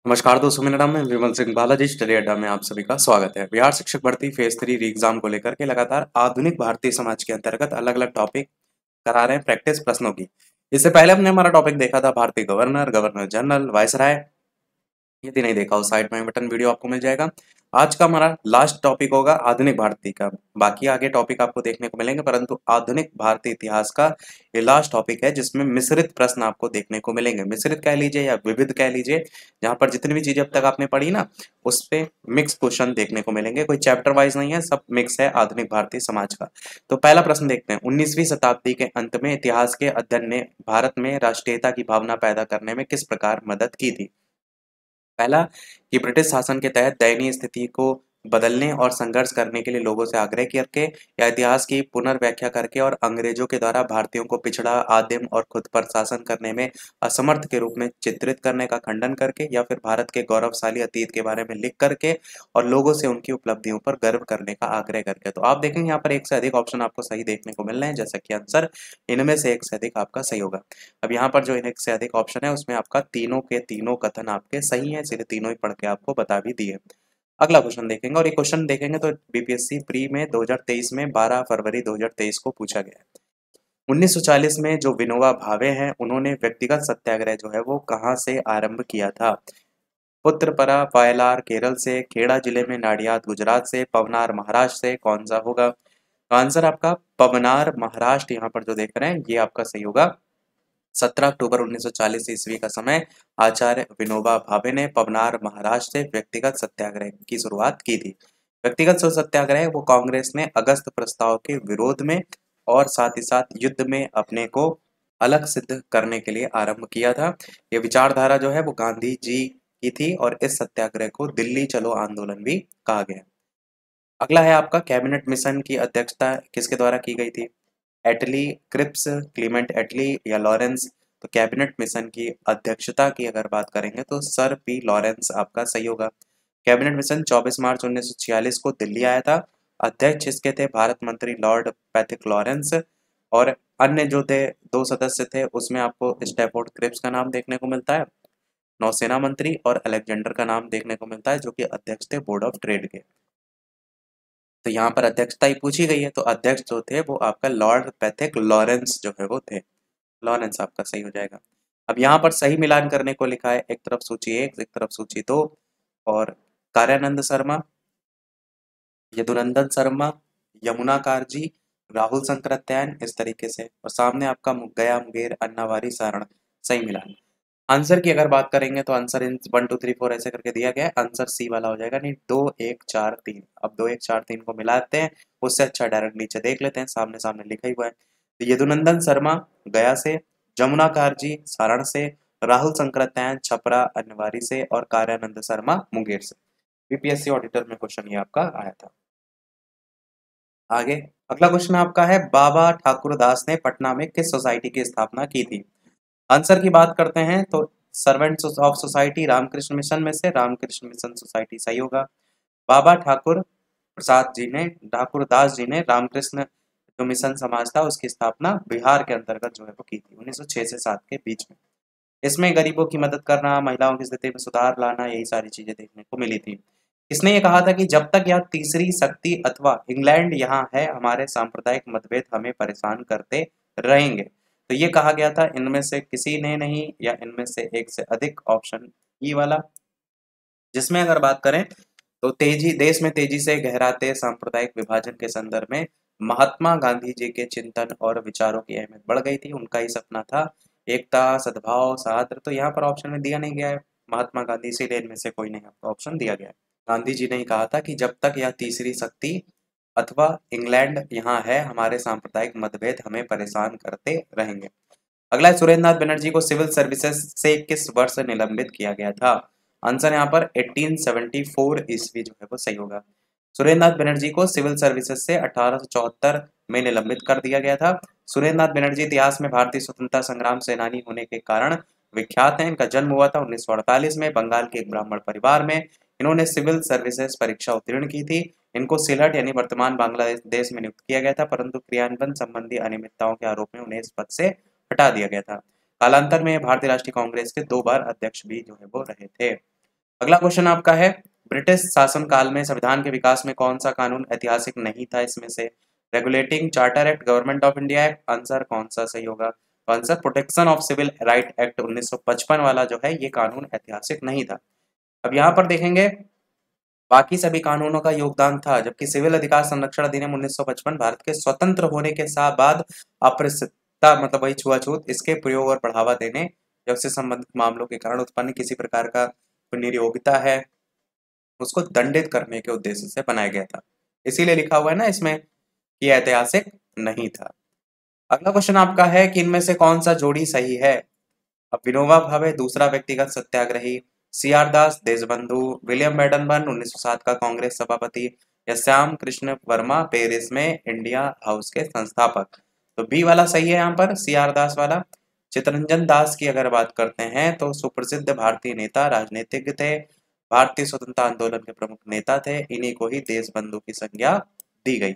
नमस्कार दोस्तों, मेरा नाम है विमल सिंह बालाजी। स्टडी अड्डा में आप सभी का स्वागत है। बिहार शिक्षक भर्ती फेज 3 एग्जाम को लेकर के लगातार आधुनिक भारतीय समाज के अंतर्गत अलग अलग टॉपिक करा रहे हैं प्रैक्टिस प्रश्नों की। इससे पहले हमने हमारा टॉपिक देखा था भारतीय गवर्नर, गवर्नर जनरल, वायसराय। यदि नहीं देखा हो साइड में बटन वीडियो आपको मिल जाएगा। आज का हमारा लास्ट टॉपिक होगा आधुनिक भारतीय का। बाकी आगे टॉपिक आपको देखने को मिलेंगे, परंतु आधुनिक भारतीय इतिहास का ये लास्ट टॉपिक है जिसमें मिश्रित प्रश्न आपको देखने को मिलेंगे। मिश्रित कह लीजिए या विविध कह लीजिए, जहां पर जितनी भी चीजें अब तक आपने पढ़ी ना, उस पे मिक्स क्वेश्चन देखने को मिलेंगे। कोई चैप्टर वाइज नहीं है, सब मिक्स है आधुनिक भारतीय समाज का। तो पहला प्रश्न देखते हैं। 19वीं शताब्दी के अंत में इतिहास के अध्ययन ने भारत में राष्ट्रीयता की भावना पैदा करने में किस प्रकार मदद की थी? पहला, कि ब्रिटिश शासन के तहत दयनीय स्थिति को बदलने और संघर्ष करने के लिए लोगों से आग्रह करके, या इतिहास की पुनर्व्याख्या करके और अंग्रेजों के द्वारा भारतीयों को पिछड़ा, आदिम और खुद पर शासन करने में असमर्थ के रूप में चित्रित करने का खंडन करके, या फिर भारत के गौरवशाली अतीत के बारे में लिख करके और लोगों से उनकी उपलब्धियों पर गर्व करने का आग्रह करके। तो आप देखेंगे यहाँ पर एक से अधिक ऑप्शन आपको सही देखने को मिल रहे हैं, जैसा कि आंसर इनमें से एक से अधिक आपका सही होगा। अब यहाँ पर जो एक से अधिक ऑप्शन है उसमें आपका तीनों के तीनों कथन आपके सही हैं, इसलिए तीनों ही पढ़ के आपको बता भी दिए। अगला क्वेश्चन देखेंगे, और ये क्वेश्चन देखेंगे तो बीपीएससी प्री में 2023 में 12 फरवरी 2023 को पूछा गया है। 1940 में जो विनोबा भावे हैं, उन्होंने व्यक्तिगत सत्याग्रह जो है वो कहाँ से आरंभ किया था? पुत्रपरा वायलार केरल से, खेड़ा जिले में नाडियाद गुजरात से, पवनार महाराष्ट्र से, कौन सा होगा? तो आंसर आपका पवनार महाराष्ट्र यहाँ पर जो देख रहे हैं ये आपका सही होगा। 17 अक्टूबर 1940 ईस्वी का समय आचार्य विनोबा भावे ने पवनार महाराष्ट्र से व्यक्तिगत सत्याग्रह की शुरुआत की थी। व्यक्तिगत जो सत्याग्रह वो कांग्रेस ने अगस्त प्रस्ताव के विरोध में और साथ ही साथ युद्ध में अपने को अलग सिद्ध करने के लिए आरंभ किया था। ये विचारधारा जो है वो गांधी जी की थी और इस सत्याग्रह को दिल्ली चलो आंदोलन भी कहा गया। अगला है आपका, कैबिनेट मिशन की अध्यक्षता किसके द्वारा की गई थी? एटली, क्रिप्स, क्लीमेंट एटली या लॉरेंस? तो कैबिनेट मिशन की अध्यक्षता की अगर बात करेंगे तो सर पी लॉरेंस आपका सही होगा। कैबिनेट मिशन 24 मार्च 1946 को दिल्ली आया था। अध्यक्ष इसके थे भारत मंत्री लॉर्ड पैथिक लॉरेंस, और अन्य जो थे दो सदस्य थे उसमें आपको स्टैफोर्ड क्रिप्स का नाम देखने को मिलता है, नौसेना मंत्री, और अलेक्जेंडर का नाम देखने को मिलता है जो कि अध्यक्ष थे बोर्ड ऑफ ट्रेड के। तो यहाँ पर अध्यक्षता ही पूछी गई है, तो अध्यक्ष जो थे वो आपका लॉर्ड पैथिक लॉरेंस जो है वो थे। लॉरेंस आपका सही हो जाएगा। अब यहाँ पर सही मिलान करने को लिखा है, एक तरफ सूची एक तरफ सूची दो, और कार्यानंद शर्मा, यदुनंदन शर्मा, यमुना कारजी, राहुल शंकराचार्य, इस तरीके से, और सामने आपका गया मुंगेर अन्नावारी सारण। सही मिलान। आंसर की अगर बात करेंगे तो आंसर इन 1 2 3 4 ऐसे करके दिया गया है, आंसर सी वाला हो जाएगा। नहीं, 2 1 4 3। अब 2 1 4 3 को मिलाते हैं, उससे अच्छा डायरेक्ट नीचे देख लेते हैं, सामने सामने लिखा ही हुआ है। तो यदुनंदन शर्मा गया से, जमुना कारजी सारण से, राहुल शंकराचार्य छपरा अन्नवारी से, और कार्यानंद शर्मा मुंगेर से। बीपीएससी ऑडिटर में क्वेश्चन ये आपका आया था। आगे अगला क्वेश्चन आपका है, बाबा ठाकुर दास ने पटना में किस सोसाइटी की स्थापना की थी? आंसर की बात करते हैं तो servants of society Ramakrishna Mission में से रामकृष्ण मिशन सोसाइटी सही होगा। बाबा ठाकुर प्रसाद जी ने, ठाकुर दास जी ने रामकृष्ण जो मिशन समाज था उसकी स्थापना बिहार के अंतर्गत जो है वो की थी 1906 से 7 के बीच में। इसमें गरीबों की मदद करना, महिलाओं की स्थिति में सुधार लाना, यही सारी चीजें देखने को मिली थी। इसने ये कहा था कि जब तक यह तीसरी शक्ति अथवा इंग्लैंड यहाँ है, हमारे सांप्रदायिक मतभेद हमें परेशान करते रहेंगे। तो ये कहा गया था, इनमें से किसी ने नहीं, या इनमें से एक से अधिक, ऑप्शन ई वाला। जिसमें अगर बात करें तो तेजी, देश में तेजी से गहराते सांप्रदायिक विभाजन के संदर्भ में महात्मा गांधी जी के चिंतन और विचारों की अहमियत बढ़ गई थी। उनका ही सपना था एकता, सद्भाव, सौहार्द। तो यहाँ पर ऑप्शन में दिया नहीं गया है महात्मा गांधी, इसीलिए इनमें से कोई नहीं आपका ऑप्शन दिया गया है। गांधी जी ने ही कहा था कि जब तक यह तीसरी शक्ति अथवा इंग्लैंड यहाँ है, हमारे सांप्रदायिक मतभेद हमें परेशान करते रहेंगे। अगला है, सुरेंद्र नाथ बनर्जी को सिविल सर्विसेज से किस वर्ष निलंबित किया गया था? आंसर यहाँ पर 1874 ईस्वी जो है वो सही होगा। सुरेंद्र नाथ बनर्जी को सिविल सर्विसेज से 1874 में निलंबित कर दिया गया था। सुरेंद्र नाथ बनर्जी इतिहास में भारतीय स्वतंत्रता संग्राम सेनानी होने के कारण विख्यात हैं। इनका जन्म हुआ था 1948 में बंगाल के एक ब्राह्मण परिवार में। इन्होंने सिविल सर्विसेज परीक्षा उत्तीर्ण की थी। इनको सिलहट यानी वर्तमान बांग्लादेश में नियुक्त किया गया था, परंतु क्रियान्वयन संबंधी अनियमितताओं के आरोप में उन्हें इस पद से हटा दिया गया था। कालांतर में भारतीय राष्ट्रीय कांग्रेस के 2 बार अध्यक्ष भी जो है वो रहे थे। अगला क्वेश्चन आपका है, ब्रिटिश शासनकाल में संविधान के विकास में कौन सा कानून ऐतिहासिक नहीं था इसमें से? Regulating charter act, government of India act, answer कौन सा सही होगा? तो answer protection of civil right act 1955 वाला जो है ये कानून ऐतिहासिक नहीं था। अब यहाँ पर देखेंगे बाकी सभी कानूनों का योगदान था, जबकि सिविल अधिकार संरक्षण अधिनियम 1955 भारत के स्वतंत्र होने के बाद अप्रसिद्धता मतलब वही छुआछूत इसके प्रयोग और बढ़ावा देने या उससे संबंधित मामलों के कारण उत्पन्न किसी प्रकार का नियोगिता है उसको दंडित करने के उद्देश्य से बनाया गया था। इसीलिए लिखा हुआ है ना इसमें कि ऐतिहासिक नहीं था। अगला क्वेश्चन आपका है कि इनमें से कौन सा जोड़ी सही है? अब विनोबा भावे दूसरा व्यक्तिगत सत्याग्रही, सी आर दास देशबंधु, विलियम बेडनबर्न 1907 का कांग्रेस सभापति या श्याम कृष्ण वर्मा पेरिस में इंडिया हाउस के संस्थापक? तो बी वाला सही है यहाँ पर, सी आर दास वाला। चित्तरंजन दास की अगर बात करते हैं तो सुप्रसिद्ध भारतीय नेता राजनीतिज्ञ थे, भारतीय स्वतंत्रता आंदोलन के प्रमुख नेता थे, इन्हीं को ही देशबंधु की संज्ञा दी गई।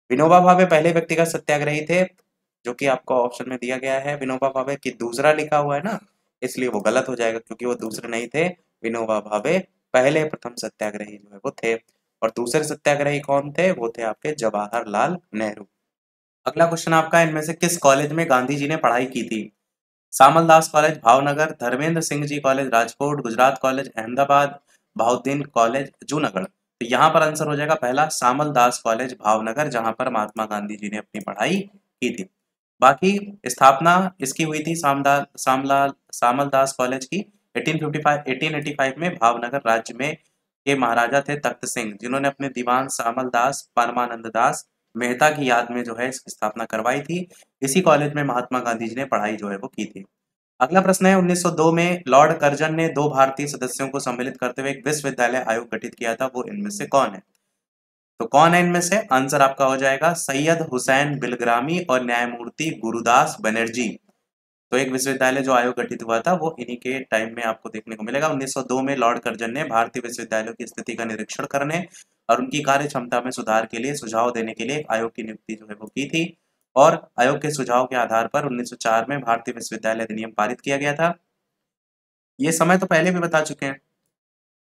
विनोबा भावे पहले व्यक्तिगत सत्याग्रही थे, जो कि आपको ऑप्शन में दिया गया है विनोबा भावे की दूसरा लिखा हुआ है ना, इसलिए वो गलत हो जाएगा क्योंकि वो दूसरे नहीं थे। विनोबा भावे पहले प्रथम सत्याग्रही जो है वो थे, और दूसरे सत्याग्रही कौन थे? वो थे आपके जवाहरलाल नेहरू। अगला क्वेश्चन आपका, इनमें से किस कॉलेज में गांधी जी ने पढ़ाई की थी? Samaldas college Bhavnagar, Dharmendra Singh ji college Rajkot, Gujarat college Ahmedabad, Bahauddin college Junagadh. तो यहाँ पर आंसर हो जाएगा पहला सामलदास कॉलेज भावनगर, जहां पर महात्मा गांधी जी ने अपनी पढ़ाई की थी। बाकी स्थापना इसकी हुई थी सामलदास कॉलेज की 1885 में भावनगर राज्य में के महाराजा थे तख्त सिंह, जिन्होंने अपने दीवान सामलदास परमानंद दास मेहता की याद में जो है इसकी स्थापना करवाई थी। इसी कॉलेज में महात्मा गांधी जी ने पढ़ाई जो है वो की थी। अगला प्रश्न है, 1902 में लॉर्ड कर्जन ने 2 भारतीय सदस्यों को सम्मिलित करते हुए एक विश्वविद्यालय आयोग गठित किया था, वो इनमें से कौन है? तो कौन है इनमें से? आंसर आपका हो जाएगा सैयद हुसैन बिलग्रामी और न्यायमूर्ति गुरुदास बनर्जी। तो एक विश्वविद्यालय जो आयोग गठित हुआ था वो इन्हीं के टाइम में आपको देखने को मिलेगा। 1902 में लॉर्ड कर्जन ने भारतीय विश्वविद्यालयों की स्थिति का निरीक्षण करने और उनकी कार्य क्षमता में सुधार के लिए सुझाव देने के लिए एक आयोग की नियुक्ति जो है वो की थी, और आयोग के सुझाव के आधार पर 1904 में भारतीय विश्वविद्यालय अधिनियम पारित किया गया था। ये समय तो पहले भी बता चुके हैं।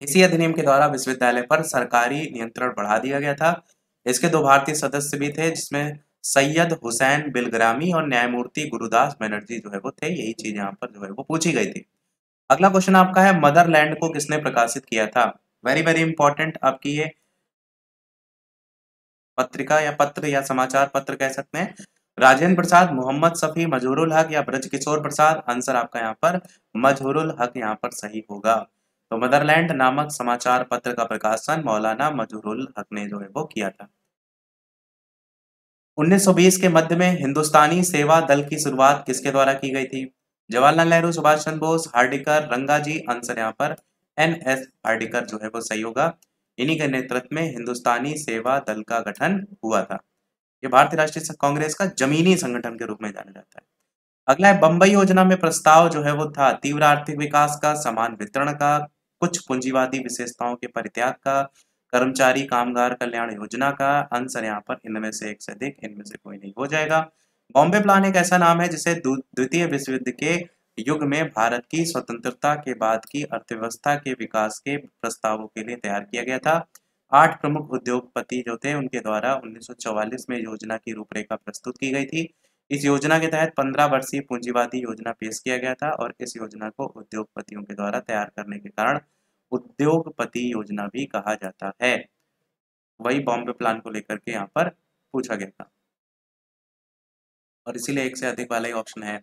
इसी अधिनियम के द्वारा विश्वविद्यालय पर सरकारी नियंत्रण बढ़ा दिया गया था। इसके 2 भारतीय सदस्य भी थे, जिसमें सैयद हुसैन बिलग्रामी और न्यायमूर्ति गुरुदास बनर्जी जो है वो थे। यही चीज यहाँ पर जो है वो पूछी गई थी। अगला क्वेश्चन आपका है, मदरलैंड को किसने प्रकाशित किया था? वेरी वेरी इंपॉर्टेंट आपकी ये पत्रिका या पत्र या समाचार पत्र कह सकते हैं। राजेंद्र प्रसाद, मोहम्मद शफी, मजहरूल हक या ब्रजकिशोर प्रसाद? आंसर आपका यहाँ पर मजहरूल हक यहाँ पर सही होगा। तो मदरलैंड नामक समाचार पत्र का प्रकाशन मौलाना मजहरूल हक ने जो है वो किया था। 1920 के मध्य में हिंदुस्तानी सेवा दल की शुरुआत किसके द्वारा की गई थी? जवाहरलाल नेहरू, सुभाष चंद्र बोस, हार्डिकर, रंगाजी? आंसर यहाँ पर एन एस हार्डिकर जो है वो सही होगा। इन्हीं के नेतृत्व में हिंदुस्तानी सेवा दल का गठन हुआ था। ये भारतीय राष्ट्रीय कांग्रेस का जमीनी संगठन के रूप में जाना जाता है। अगला है, बंबई योजना में प्रस्ताव जो है वो था तीव्र आर्थिक विकास का, समान वितरण का, कुछ पूंजीवादी विशेषताओं के परित्याग का, कर्मचारी कामगार कल्याण योजना का? आंसर यहाँ पर इनमें से एक से अधिक, इनमें से कोई नहीं हो जाएगा। बॉम्बे प्लान एक ऐसा नाम है जिसे द्वितीय विश्व युद्ध के युग में भारत की स्वतंत्रता के बाद की अर्थव्यवस्था के विकास के प्रस्तावों के लिए तैयार किया गया था। 8 प्रमुख उद्योगपति जो थे उनके द्वारा 1944 में योजना की रूपरेखा प्रस्तुत की गई थी। इस योजना के तहत 15 वर्षीय पूंजीवादी योजना पेश किया गया था, और इस योजना को उद्योगपतियों के द्वारा तैयार करने के कारण उद्योगपति योजना भी कहा जाता है। वही बॉम्बे प्लान को लेकर के यहाँ पर पूछा गया था, और इसीलिए एक से अधिक वाला ही ऑप्शन है।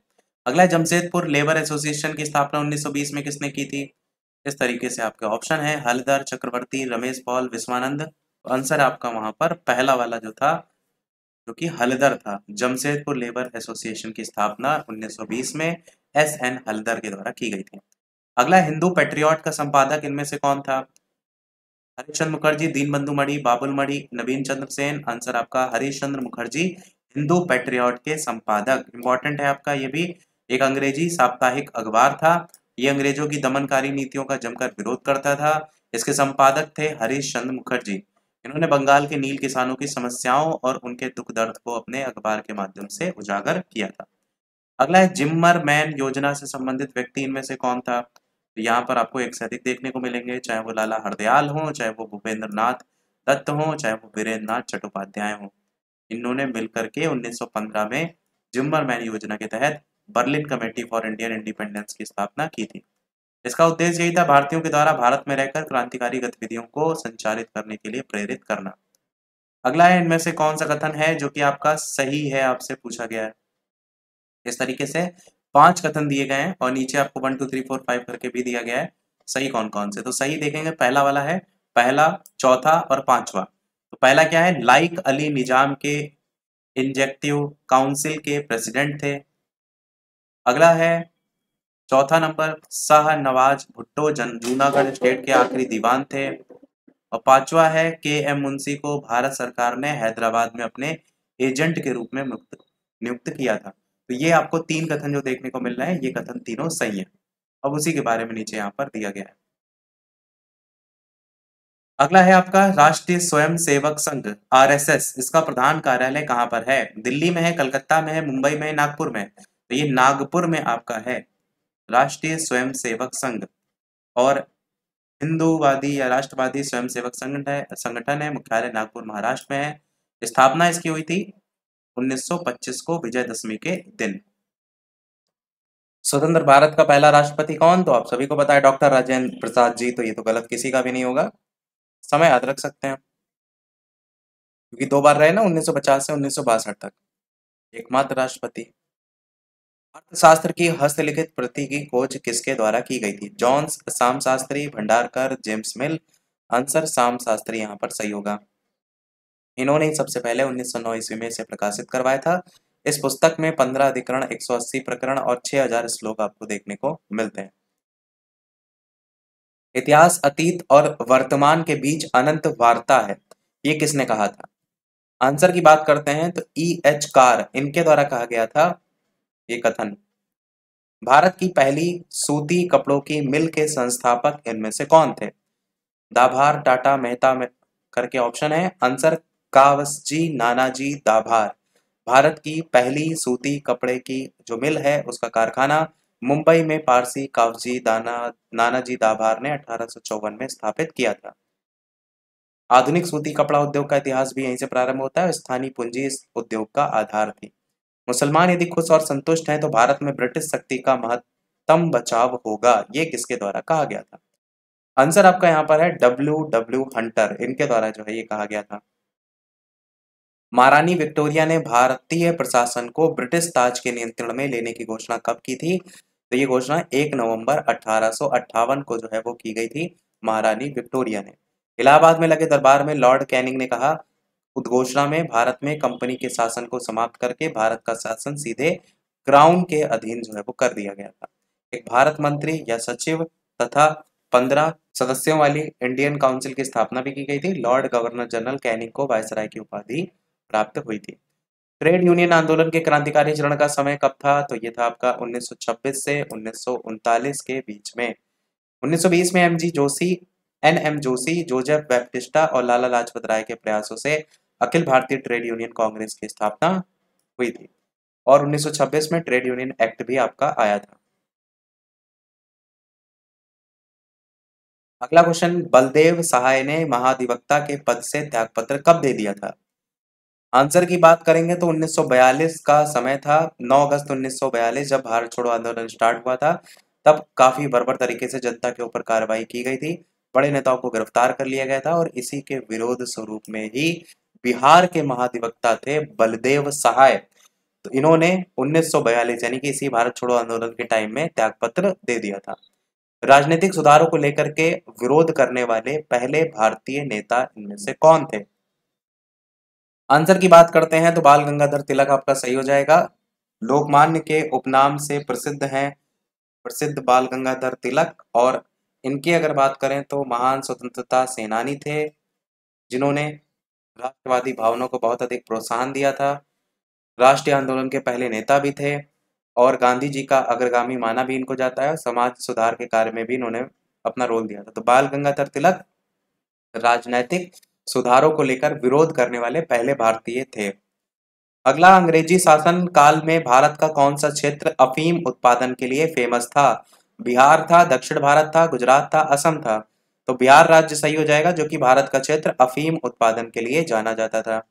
अगला, जमशेदपुर लेबर एसोसिएशन की स्थापना 1920 में किसने की थी? इस तरीके से आपके ऑप्शन है हलधर, चक्रवर्ती, रमेश पॉल, विश्वानंद। आंसर आपका वहां पर पहला वाला जो था, जो कि हलदर था। जमशेदपुर लेबर एसोसिएशन की स्थापना 1920 में एस एन हलदर के द्वारा की गई थी। अगला, हिंदू पेट्रियट का संपादक इनमें से कौन था? हरीश चंद्र मुखर्जी, दीनबंधु मणि, बाबुल मणि, नवीन चंद्र सेन? आंसर आपका हरीश चंद्र मुखर्जी हिंदू पेट्रियट के संपादक। इंपॉर्टेंट है आपका ये भी। एक अंग्रेजी साप्ताहिक अखबार था, ये अंग्रेजों की दमनकारी नीतियों का जमकर विरोध करता था। इसके संपादक थे हरीश चंद्र मुखर्जी। इन्होंने बंगाल के नील किसानों की समस्याओं और उनके दुख दर्द को अपने अखबार के माध्यम से उजागर किया था। अगला है, जिम्मर मैन योजना से संबंधित व्यक्ति इनमें से कौन था? तो यहाँ पर आपको एक से अधिक देखने को मिलेंगे, चाहे वो लाला हरदयाल हों, चाहे वो भूपेंद्र नाथ दत्त हों, चाहे वो वीरेंद्र नाथ चट्टोपाध्याय हों। इन्होंने मिलकर के 1915 में जिम्मरमैन योजना के तहत Berlin committee for Indian independence की स्थापना की थी। इसका उद्देश्य यही था भारतीयों के द्वारा भारत में रहकर क्रांतिकारी गतिविधियों को संचालित करने के लिए प्रेरित करना। अगला है, इनमें से कौन सा कथन है जो कि आपका सही है, आपसे पूछा गया है। इस तरीके से 5 कथन दिए गए हैं और नीचे आपको 1 2 3 4 5 करके भी दिया गया है। सही कौन कौन से, तो सही देखेंगे पहला वाला है, पहला, चौथा और पांचवा। तो पहला क्या है, लाइक अली निजाम के इंजेक्टिव काउंसिल के प्रेसिडेंट थे। अगला है चौथा नंबर, शाह नवाज भुट्टो जूनागढ़ स्टेट के आखिरी दीवान थे। और पांचवा है, के एम मुंशी को भारत सरकार ने हैदराबाद में अपने एजेंट के रूप में नियुक्त किया था। तो ये आपको 3 कथन जो देखने को मिल रहे हैं, ये कथन तीनों सही है। अब उसी के बारे में नीचे यहाँ पर दिया गया है। अगला है आपका राष्ट्रीय स्वयं सेवक संघ आरएसएस, इसका प्रधान कार्यालय कहाँ पर है? दिल्ली में है, कलकत्ता में है, मुंबई में है, नागपुर में है? तो ये नागपुर में आपका है राष्ट्रीय स्वयं सेवक संघ। और हिंदूवादी या राष्ट्रवादी स्वयंसेवक संगठन है, मुख्यालय नागपुर महाराष्ट्र में है। स्थापना इसकी हुई थी 1925 को विजयदशमी के दिन। स्वतंत्र भारत का पहला राष्ट्रपति कौन? तो आप सभी को पता है, डॉक्टर राजेंद्र प्रसाद जी। तो ये तो गलत किसी का भी नहीं होगा, समय याद रख सकते हैं क्योंकि 2 बार रहे ना, 1950 से 1962 तक एकमात्र राष्ट्रपति। अर्थशास्त्र की हस्तलिखित प्रति की खोज किसके द्वारा की गई थी? जॉन्स, साम शास्त्री, भंडारकर, जेम्स मिल? आंसर साम शास्त्री यहाँ पर सही होगा। इन्होंने ही सबसे पहले 1909 ईस्वी में इसे प्रकाशित करवाया था। इस पुस्तक में 15 अधिकरण, 180 प्रकरण और 6000 श्लोक आपको देखने को मिलते हैं। इतिहास अतीत और वर्तमान के बीच अनंत वार्ता है, ये किसने कहा था? आंसर की बात करते हैं तो E.H. कार, इनके द्वारा कहा गया था ये कथन। भारत की पहली सूती कपड़ों की मिल के संस्थापक इनमें से कौन थे? दाभार, टाटा, मेहता में करके ऑप्शन है। आंसर कावसजी नानाजी दाभार। भारत की पहली सूती कपड़े की जो मिल है उसका कारखाना मुंबई में पारसी कावजी नानाजी दाभार ने 1854 में स्थापित किया था। आधुनिक सूती कपड़ा उद्योग का इतिहास भी यहीं से प्रारंभ होता है। स्थानीय पूंजी इस उद्योग का आधार थी। मुसलमान यदि खुश और संतुष्ट हैं तो भारत में ब्रिटिश शक्ति का महत्तम बचाव होगा, ये किसके द्वारा कहा गया था? आंसर आपका यहाँ पर है W हंटर, इनके द्वारा जो है ये कहा गया था। महारानी विक्टोरिया ने भारतीय प्रशासन को ब्रिटिश ताज के नियंत्रण में लेने की घोषणा कब की थी? तो ये घोषणा 1 नवंबर 1858 को जो है वो की गई थी महारानी विक्टोरिया ने। इलाहाबाद में लगे दरबार में लॉर्ड कैनिंग ने कहा, उद्घोषणा में भारत में कंपनी के शासन को समाप्त करके भारत का शासन सीधे क्राउन के अधीन जो है वो कर दिया गया था। एक भारत मंत्री या सचिव तथा 15 सदस्यों वाली इंडियन काउंसिल की स्थापना भी की गई थी। लॉर्ड गवर्नर जनरल कैनिंग को वायसराय की उपाधि प्राप्त हुई थी। ट्रेड यूनियन आंदोलन के क्रांतिकारी चरण का समय कब था? तो ये था आपका 1926 से 1939 के बीच में। 1920 में एन एम जोशी, जोसेफ बैप्टिस्टा और लाला लाजपत राय के प्रयासों से अखिल भारतीय ट्रेड यूनियन कांग्रेस की स्थापना हुई थी और 1926 में ट्रेड यूनियन एक्ट भी आपका आया था। अगला क्वेश्चन, बलदेव सहाय ने महाधिवक्ता के पद से त्यागपत्र कब दे दिया था? आंसर की बात करेंगे तो 1942 का समय था। 9 अगस्त 1942 जब भारत छोड़ो आंदोलन स्टार्ट हुआ था, तब काफी बर्बर तरीके से जनता के ऊपर कार्रवाई की गई थी। बड़े नेताओं को गिरफ्तार कर लिया गया था और इसी के विरोध स्वरूप में ही बिहार के महाधिवक्ता थे बलदेव सहाय। तो इन्होंने 1942 यानी कि इसी भारत छोड़ो आंदोलन के टाइम में त्यागपत्र दे दिया था। राजनीतिक सुधारों को लेकर के विरोध करने वाले पहले भारतीय नेता इनमें से कौन थे? आंसर की बात करते हैं तो बाल गंगाधर तिलक आपका सही हो जाएगा। लोकमान्य के उपनाम से प्रसिद्ध हैं प्रसिद्ध बाल गंगाधर तिलक। और इनकी अगर बात करें तो महान स्वतंत्रता सेनानी थे जिन्होंने राष्ट्रवादी भावनाओं को बहुत अधिक प्रोत्साहन दिया था। राष्ट्रीय आंदोलन के पहले नेता भी थे और गांधी जी का अग्रगामी माना भी इनको जाता है। समाज सुधार के कार्य में भी इन्होंने अपना रोल दिया था। तो बाल गंगाधर तिलक राजनैतिक सुधारों को लेकर विरोध करने वाले पहले भारतीय थे। अगला, अंग्रेजी शासन काल में भारत का कौन सा क्षेत्र अफीम उत्पादन के लिए फेमस था? बिहार था, दक्षिण भारत था, गुजरात था, असम था। तो बिहार राज्य सही हो जाएगा, जो कि भारत का क्षेत्र अफीम उत्पादन के लिए जाना जाता था।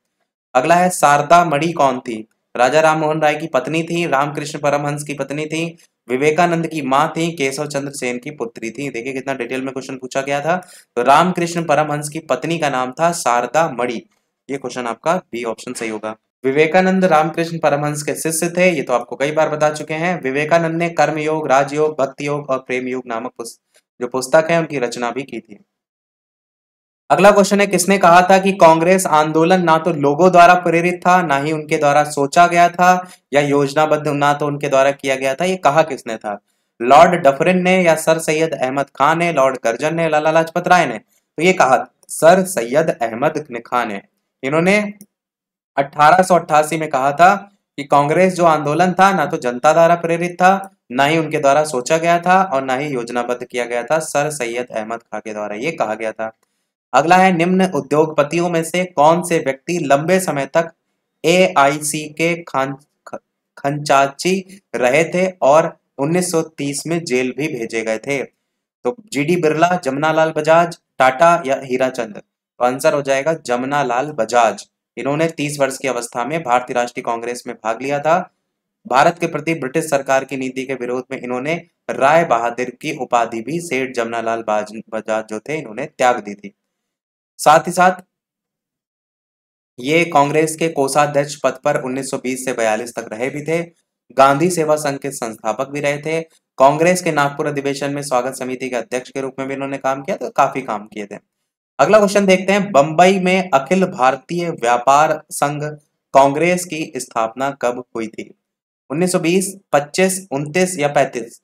अगला है शारदा मणि कौन थी? राजा राम मोहन राय की पत्नी थी, रामकृष्ण परमहंस की पत्नी थी, विवेकानंद की मां थी, केशव चंद्र सेन की पुत्री थी। देखिए कितना डिटेल में क्वेश्चन पूछा गया था। तो रामकृष्ण परमहंस की पत्नी का नाम था शारदा मणि। ये क्वेश्चन आपका बी ऑप्शन सही होगा। विवेकानंद रामकृष्ण परमहंस के शिष्य थे, ये तो आपको कई बार बता चुके हैं। विवेकानंद ने कर्मयोग, राजयोग, भक्ति योग और प्रेम योग नामक जो पुस्तक है उनकी रचना भी की थी। अगला क्वेश्चन है, किसने कहा था कि कांग्रेस आंदोलन ना तो लोगों द्वारा प्रेरित था, ना ही उनके द्वारा सोचा गया था या योजनाबद्ध ना तो उनके द्वारा किया गया था? ये कहा किसने था? लॉर्ड डफरिन ने या सर सैयद अहमद खान ने, लॉर्ड कर्जन ने, लाला लाजपत राय ने? तो ये कहा सर सैयद अहमद खान ने। इन्होंने 1888 में कहा था कि कांग्रेस जो आंदोलन था ना तो जनता द्वारा प्रेरित था, ना ही उनके द्वारा सोचा गया था और ना ही योजनाबद्ध किया गया था, सर सैयद अहमद खान के द्वारा ये कहा गया था। अगला है, निम्न उद्योगपतियों में से कौन से व्यक्ति लंबे समय तक एआईसी के खंचाची रहे थे और 1930 में जेल भी भेजे गए थे? तो जीडी बिरला, जमनालाल बजाज, टाटा या हीराचंद? तो आंसर हो जाएगा जमनालाल बजाज। इन्होंने 30 वर्ष की अवस्था में भारतीय राष्ट्रीय कांग्रेस में भाग लिया था। भारत के प्रति ब्रिटिश सरकार की नीति के विरोध में इन्होंने राय बहादुर की उपाधि भी सेठ जमनालाल बजाज जो थे इन्होंने त्याग दी थी। साथ ही साथ ये कांग्रेस के कोषाध्यक्ष पद पर 1920 से 42 तक रहे भी थे। गांधी सेवा संघ के संस्थापक भी रहे थे। कांग्रेस के नागपुर अधिवेशन में स्वागत समिति के अध्यक्ष के रूप में भी इन्होंने काम किया, तो काफी काम किए थे। अगला क्वेश्चन देखते हैं, बंबई में अखिल भारतीय व्यापार संघ कांग्रेस की स्थापना कब हुई थी? 1920, 25, 29 या 35?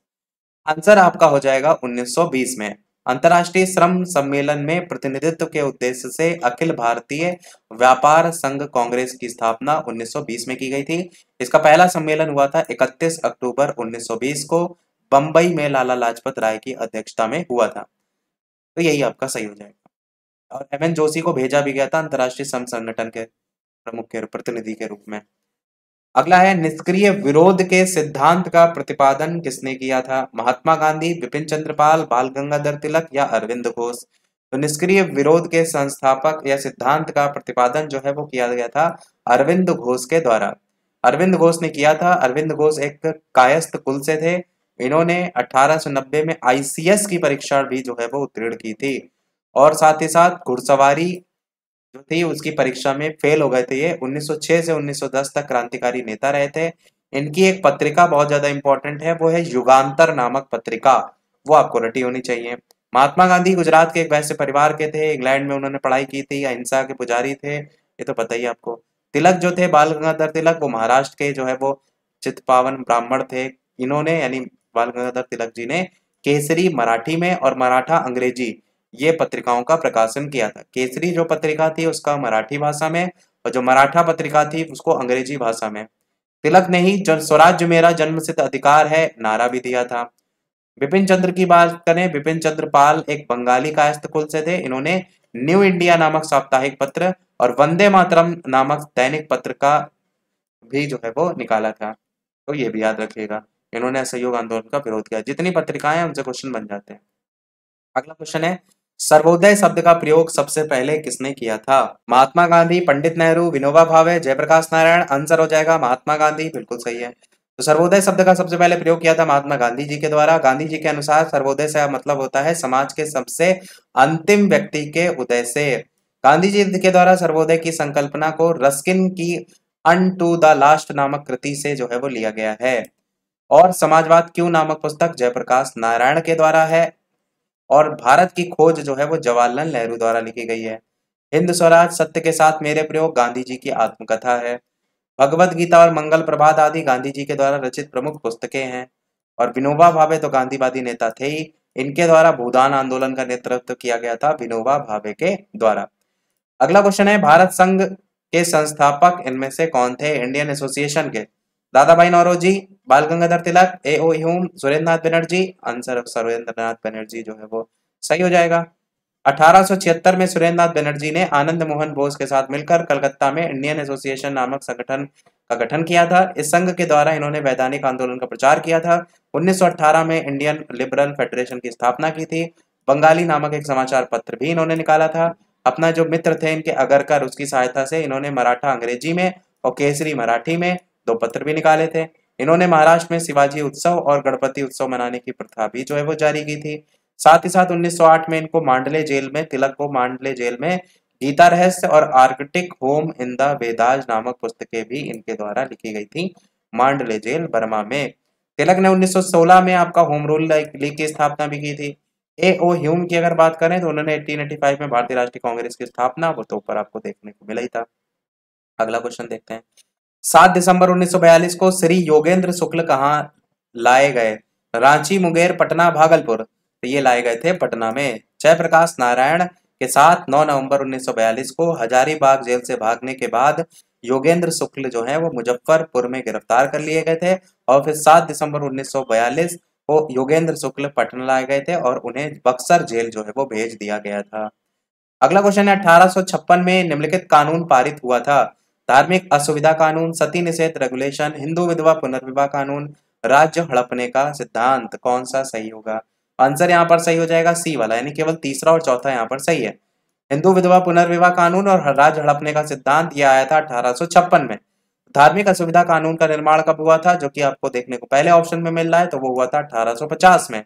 आंसर आपका हो जाएगा 1920 में। अंतर्राष्ट्रीय श्रम सम्मेलन में प्रतिनिधित्व के उद्देश्य से अखिल भारतीय व्यापार संघ कांग्रेस की स्थापना 1920 में की गई थी। इसका पहला सम्मेलन हुआ था 31 अक्टूबर 1920 को, बंबई में लाला लाजपत राय की अध्यक्षता में हुआ था। तो यही आपका सही हो जाएगा। और एमएन जोशी को भेजा भी गया था अंतर्राष्ट्रीय श्रम संगठन के प्रमुख के प्रतिनिधि के रूप में। अगला है, निष्क्रिय विरोध के सिद्धांत का प्रतिपादन किसने किया था? महात्मा गांधी, बिपिन चंद्र पाल, बाल गंगाधर तिलक या अरविंद घोष? तो निष्क्रिय विरोध के संस्थापक या सिद्धांत का प्रतिपादन जो है वो किया गया था अरविंद घोष के द्वारा। अरविंद घोष ने किया था। अरविंद घोष एक कायस्थ कुल से थे। इन्होंने 1890 में आईसीएस की परीक्षा भी जो है वो उत्तीर्ण की थी और साथ ही साथ घुड़सवारी जो थी उसकी परीक्षा में फेल हो गए थे। ये 1906 से 1910 तक क्रांतिकारी नेता रहे थे। इनकी एक पत्रिका बहुत ज्यादा इंपॉर्टेंट है, वो है युगांतर नामक पत्रिका, वो आपको रटी होनी चाहिए। महात्मा गांधी गुजरात के एक वैश्य परिवार के थे, इंग्लैंड में उन्होंने पढ़ाई की थी, अहिंसा के पुजारी थे, ये तो पता ही आपको। तिलक जो थे, बाल गंगाधर तिलक, वो महाराष्ट्र के जो है वो चित्पावन ब्राह्मण थे। इन्होंने यानी बाल गंगाधर तिलक जी ने केसरी मराठी में और मराठा अंग्रेजी ये पत्रिकाओं का प्रकाशन किया था। केसरी जो पत्रिका थी उसका मराठी भाषा में और जो मराठा पत्रिका थी उसको अंग्रेजी भाषा में। तिलक ने ही जन स्वराज्य मेरा जन्मसिद्ध अधिकार है नारा भी दिया था। बिपिन चंद्र की बात करें, बिपिन चंद्र पाल एक बंगाली कायस्थ कुल से थे। इन्होंने न्यू इंडिया नामक साप्ताहिक पत्र और वंदे मातरम नामक दैनिक पत्र का भी जो है वो निकाला था, तो ये भी याद रखिएगा। इन्होंने असहयोग आंदोलन का विरोध किया। जितनी पत्रिकाएं हैं उनसे क्वेश्चन बन जाते हैं। अगला क्वेश्चन है, सर्वोदय शब्द का प्रयोग सबसे पहले किसने किया था? महात्मा गांधी, पंडित नेहरू, विनोबा भावे, जयप्रकाश नारायण? आंसर हो जाएगा महात्मा गांधी, बिल्कुल सही है। तो सर्वोदय शब्द का सबसे पहले प्रयोग किया था महात्मा गांधी जी के द्वारा। गांधी जी के अनुसार सर्वोदय से मतलब होता है समाज के सबसे अंतिम व्यक्ति के उदय से। गांधी जी के द्वारा सर्वोदय की संकल्पना को रस्किन की अन टू द लास्ट नामक कृति से जो है वो लिया गया है। और समाजवाद क्यों नामक पुस्तक जयप्रकाश नारायण के द्वारा है। और भारत की खोज जो है वो जवाहरलाल नेहरू द्वारा लिखी गई है। हिंद स्वराज, सत्य के साथ मेरे प्रयोग गांधी जी की आत्मकथा है। भगवत गीता और मंगल प्रभात आदि गांधी जी के द्वारा रचित प्रमुख पुस्तकें हैं। और विनोबा भावे तो गांधीवादी नेता थे ही, इनके द्वारा भूदान आंदोलन का नेतृत्व किया गया था विनोबा भावे के द्वारा। अगला क्वेश्चन है, भारत संघ के संस्थापक इनमें से कौन थे? इंडियन एसोसिएशन के दादा भाई नौरोजी, बाल गंगाधर तिलक, ए.ओ. ह्यूम, सुरेंद्र नाथ बनर्जी? आंसर सुरेंद्र नाथ बनर्जी जो है वो सही हो जाएगा। 1876 में सुरेंद्रनाथ बनर्जी ने आनंद मोहन बोस के साथ मिलकर कलकत्ता में इंडियन एसोसिएशन नामक संगठन का गठन किया था। इस संघ के द्वारा इन्होंने वैधानिक आंदोलन का प्रचार किया था। 1918 में इंडियन लिबरल फेडरेशन की स्थापना की थी। बंगाली नामक एक समाचार पत्र भी इन्होंने निकाला था। अपना जो मित्र थे इनके अगरकर, उसकी सहायता से इन्होंने मराठा अंग्रेजी में और केसरी मराठी में 2 पत्र भी निकाले थे। इन्होंने महाराष्ट्र में शिवाजी उत्सव और गणपति उत्सव मनाने की प्रथा भी जो है वो जारी की थी। साथ ही साथ 1908 में इनको मांडले जेल में, तिलक को मांडले जेल में गीता रहस्य और Arctic home in the Vedas नामक पुस्तकें भी इनके द्वारा लिखी गई थी मांडले जेल बर्मा में। तिलक ने 1916 में आपका होम रूल लीग की स्थापना भी की थी। A.O. ह्यूम की अगर बात करें तो उन्होंने 1885 में भारतीय राष्ट्रीय कांग्रेस की स्थापना, वो तो ऊपर आपको देखने को मिला ही था। अगला क्वेश्चन देखते हैं। 7 दिसंबर 1942 को श्री योगेंद्र शुक्ल कहाँ लाए गए? रांची, मुंगेर, पटना, भागलपुर। तो ये लाए गए थे पटना में। जयप्रकाश नारायण के साथ 9 नवंबर 1942 को हजारीबाग जेल से भागने के बाद योगेंद्र शुक्ल जो है वो मुजफ्फरपुर में गिरफ्तार कर लिए गए थे और फिर 7 दिसंबर 1942 को योगेंद्र शुक्ल पटना लाए गए थे और उन्हें बक्सर जेल जो है वो भेज दिया गया था। अगला क्वेश्चन है, 1856 में निम्नलिखित कानून पारित हुआ था? धार्मिक असुविधा कानून, सती निषेध रेगुलेशन, हिंदू विधवा पुनर्विवाह कानून, राज्य हड़पने का सिद्धांत। कौन सा सही होगा? आंसर यहाँ पर सही हो जाएगा सी वाला, यानी केवल तीसरा और चौथा यहाँ पर सही है। हिंदू विधवा पुनर्विवाह कानून और राज्य हड़पने का सिद्धांत ये आया था 1856 में। धार्मिक असुविधा कानून का निर्माण कब हुआ था, जो कि आपको देखने को पहले ऑप्शन में मिल रहा है, तो वो हुआ था 1850 में।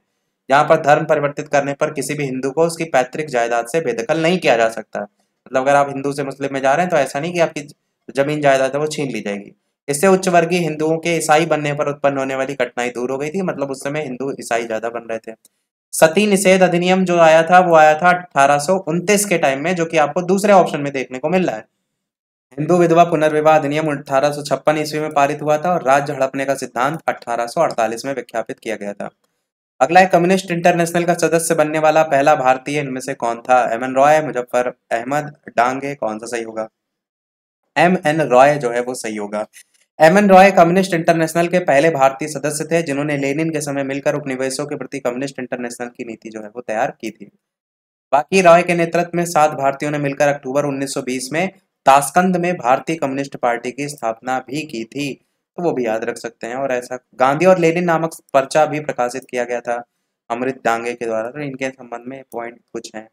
यहाँ पर धर्म परिवर्तित करने पर किसी भी हिंदू को उसकी पैतृक जायदाद से बेदखल नहीं किया जा सकता। मतलब अगर आप हिंदू से मुस्लिम में जा रहे हैं तो ऐसा नहीं कि आपकी जमीन जायदाद है वो छीन ली जाएगी। इससे उच्च वर्गीय हिंदुओं के ईसाई बनने पर उत्पन्न होने वाली कठिनाई दूर हो गई थी। मतलब उस समय हिंदू ईसाई ज्यादा बन रहे थे। सती निषेध अधिनियम जो आया था वो आया था 1829 के टाइम में, जो कि आपको दूसरे ऑप्शन में देखने को मिल रहा है। हिंदू विधवा पुनर्विवाह अधिनियम 1856 ईस्वी में पारित हुआ था और राज्य हड़पने का सिद्धांत 1848 में विख्यापित किया गया था। अगला है, कम्युनिस्ट इंटरनेशनल का सदस्य बनने वाला पहला भारतीय इनमें से कौन था? एम.एन. रॉय, मुजफ्फर अहमद, डांगे। कौन सा सही होगा? एम.एन. रॉय जो है वो सही होगा। एम.एन. रॉय कम्युनिस्ट इंटरनेशनल के पहले भारतीय सदस्य थे जिन्होंने लेनिन के समय मिलकर उपनिवेशों के प्रति कम्युनिस्ट इंटरनेशनल की नीति जो है वो तैयार की थी। बाकी रॉय के नेतृत्व में 7 भारतीयों ने मिलकर अक्टूबर 1920 में ताशकंद में भारतीय कम्युनिस्ट पार्टी की स्थापना भी की थी, तो वो भी याद रख सकते हैं। और ऐसा गांधी और लेनिन नामक पर्चा भी प्रकाशित किया गया था अमृत डांगे के द्वारा, तो इनके संबंध में पॉइंट कुछ हैं।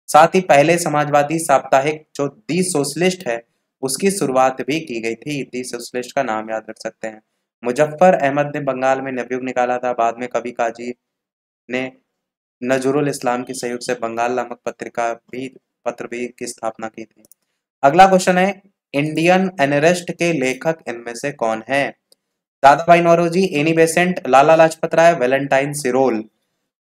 साथ ही पहले समाजवादी साप्ताहिक जो दी सोशलिस्ट है उसकी शुरुआत भी की गई थी। दी सोशलिस्ट का नाम याद रख सकते हैं। मुजफ्फर अहमद ने बंगाल में नवयुग निकाला था। बाद में कवि काजी ने नजरुल इस्लाम के सहयोग से बंगाल नामक पत्र भी की स्थापना की थी। अगला क्वेश्चन है, इंडियन एनरेस्ट के लेखक इनमें से कौन है? Dadabhai Naoroji, Annie Besant, Lala Lajpat Rai, Valentine सिरोल।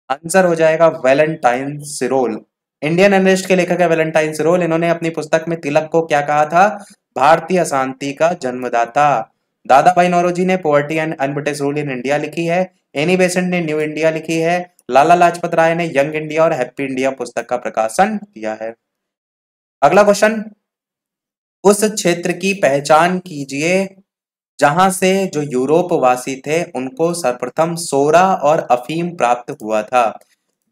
Answer हो जाएगा वैलेंटाइन सिरोल। इंडियन एनरेस्ट के लेखक है वैलेंटाइन सिरोल। इन्होंने अपनी पुस्तक में तिलक को क्या कहा था? भारतीय अशांति का जन्मदाता। दादाभाई नौरोजी ने poverty and un-British rule in India लिखी है। एनी बेसेंट ने न्यू इंडिया लिखी है। लाला लाजपत राय ने यंग इंडिया और हैप्पी इंडिया पुस्तक का प्रकाशन किया है। अगला क्वेश्चन, उस क्षेत्र की पहचान कीजिए जहां से जो यूरोपवासी थे उनको सर्वप्रथम सोरा और अफीम प्राप्त हुआ था।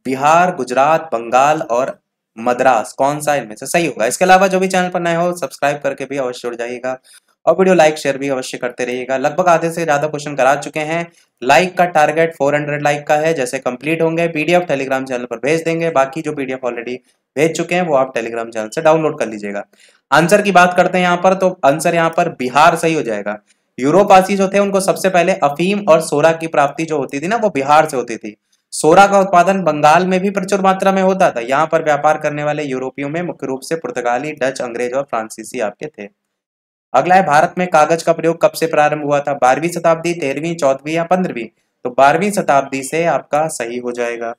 बिहार, गुजरात, बंगाल और मद्रास। कौन सा इनमें से सही होगा? इसके अलावा जो भी चैनल पर नए हो सब्सक्राइब करके भी अवश्य जुड़ जाइएगा और वीडियो लाइक शेयर भी अवश्य करते रहिएगा। लगभग आधे से ज्यादा क्वेश्चन करा चुके हैं। लाइक का टारगेट 400 लाइक का है। जैसे कंप्लीट होंगे पीडीएफ टेलीग्राम चैनल पर भेज देंगे। बाकी जो पीडीएफ ऑलरेडी भेज चुके हैं वो आप टेलीग्राम चैनल से डाउनलोड कर लीजिएगा। आंसर की बात करते हैं यहाँ पर, तो आंसर यहाँ पर बिहार सही हो जाएगा। यूरोपवासी जो थे उनको सबसे पहले अफीम और सोरा की प्राप्ति जो होती थी ना वो बिहार से होती थी। सोरा का उत्पादन बंगाल में भी प्रचुर मात्रा में होता था। यहाँ पर व्यापार करने वाले यूरोपियों में मुख्य रूप से पुर्तगाली, डच, अंग्रेज और फ्रांसीसी आपके थे। अगला है, भारत में कागज का प्रयोग कब से प्रारंभ हुआ था? 12वीं शताब्दी, 13वीं, 14वीं या 15वीं? तो 12वीं शताब्दी से आपका सही हो जाएगा।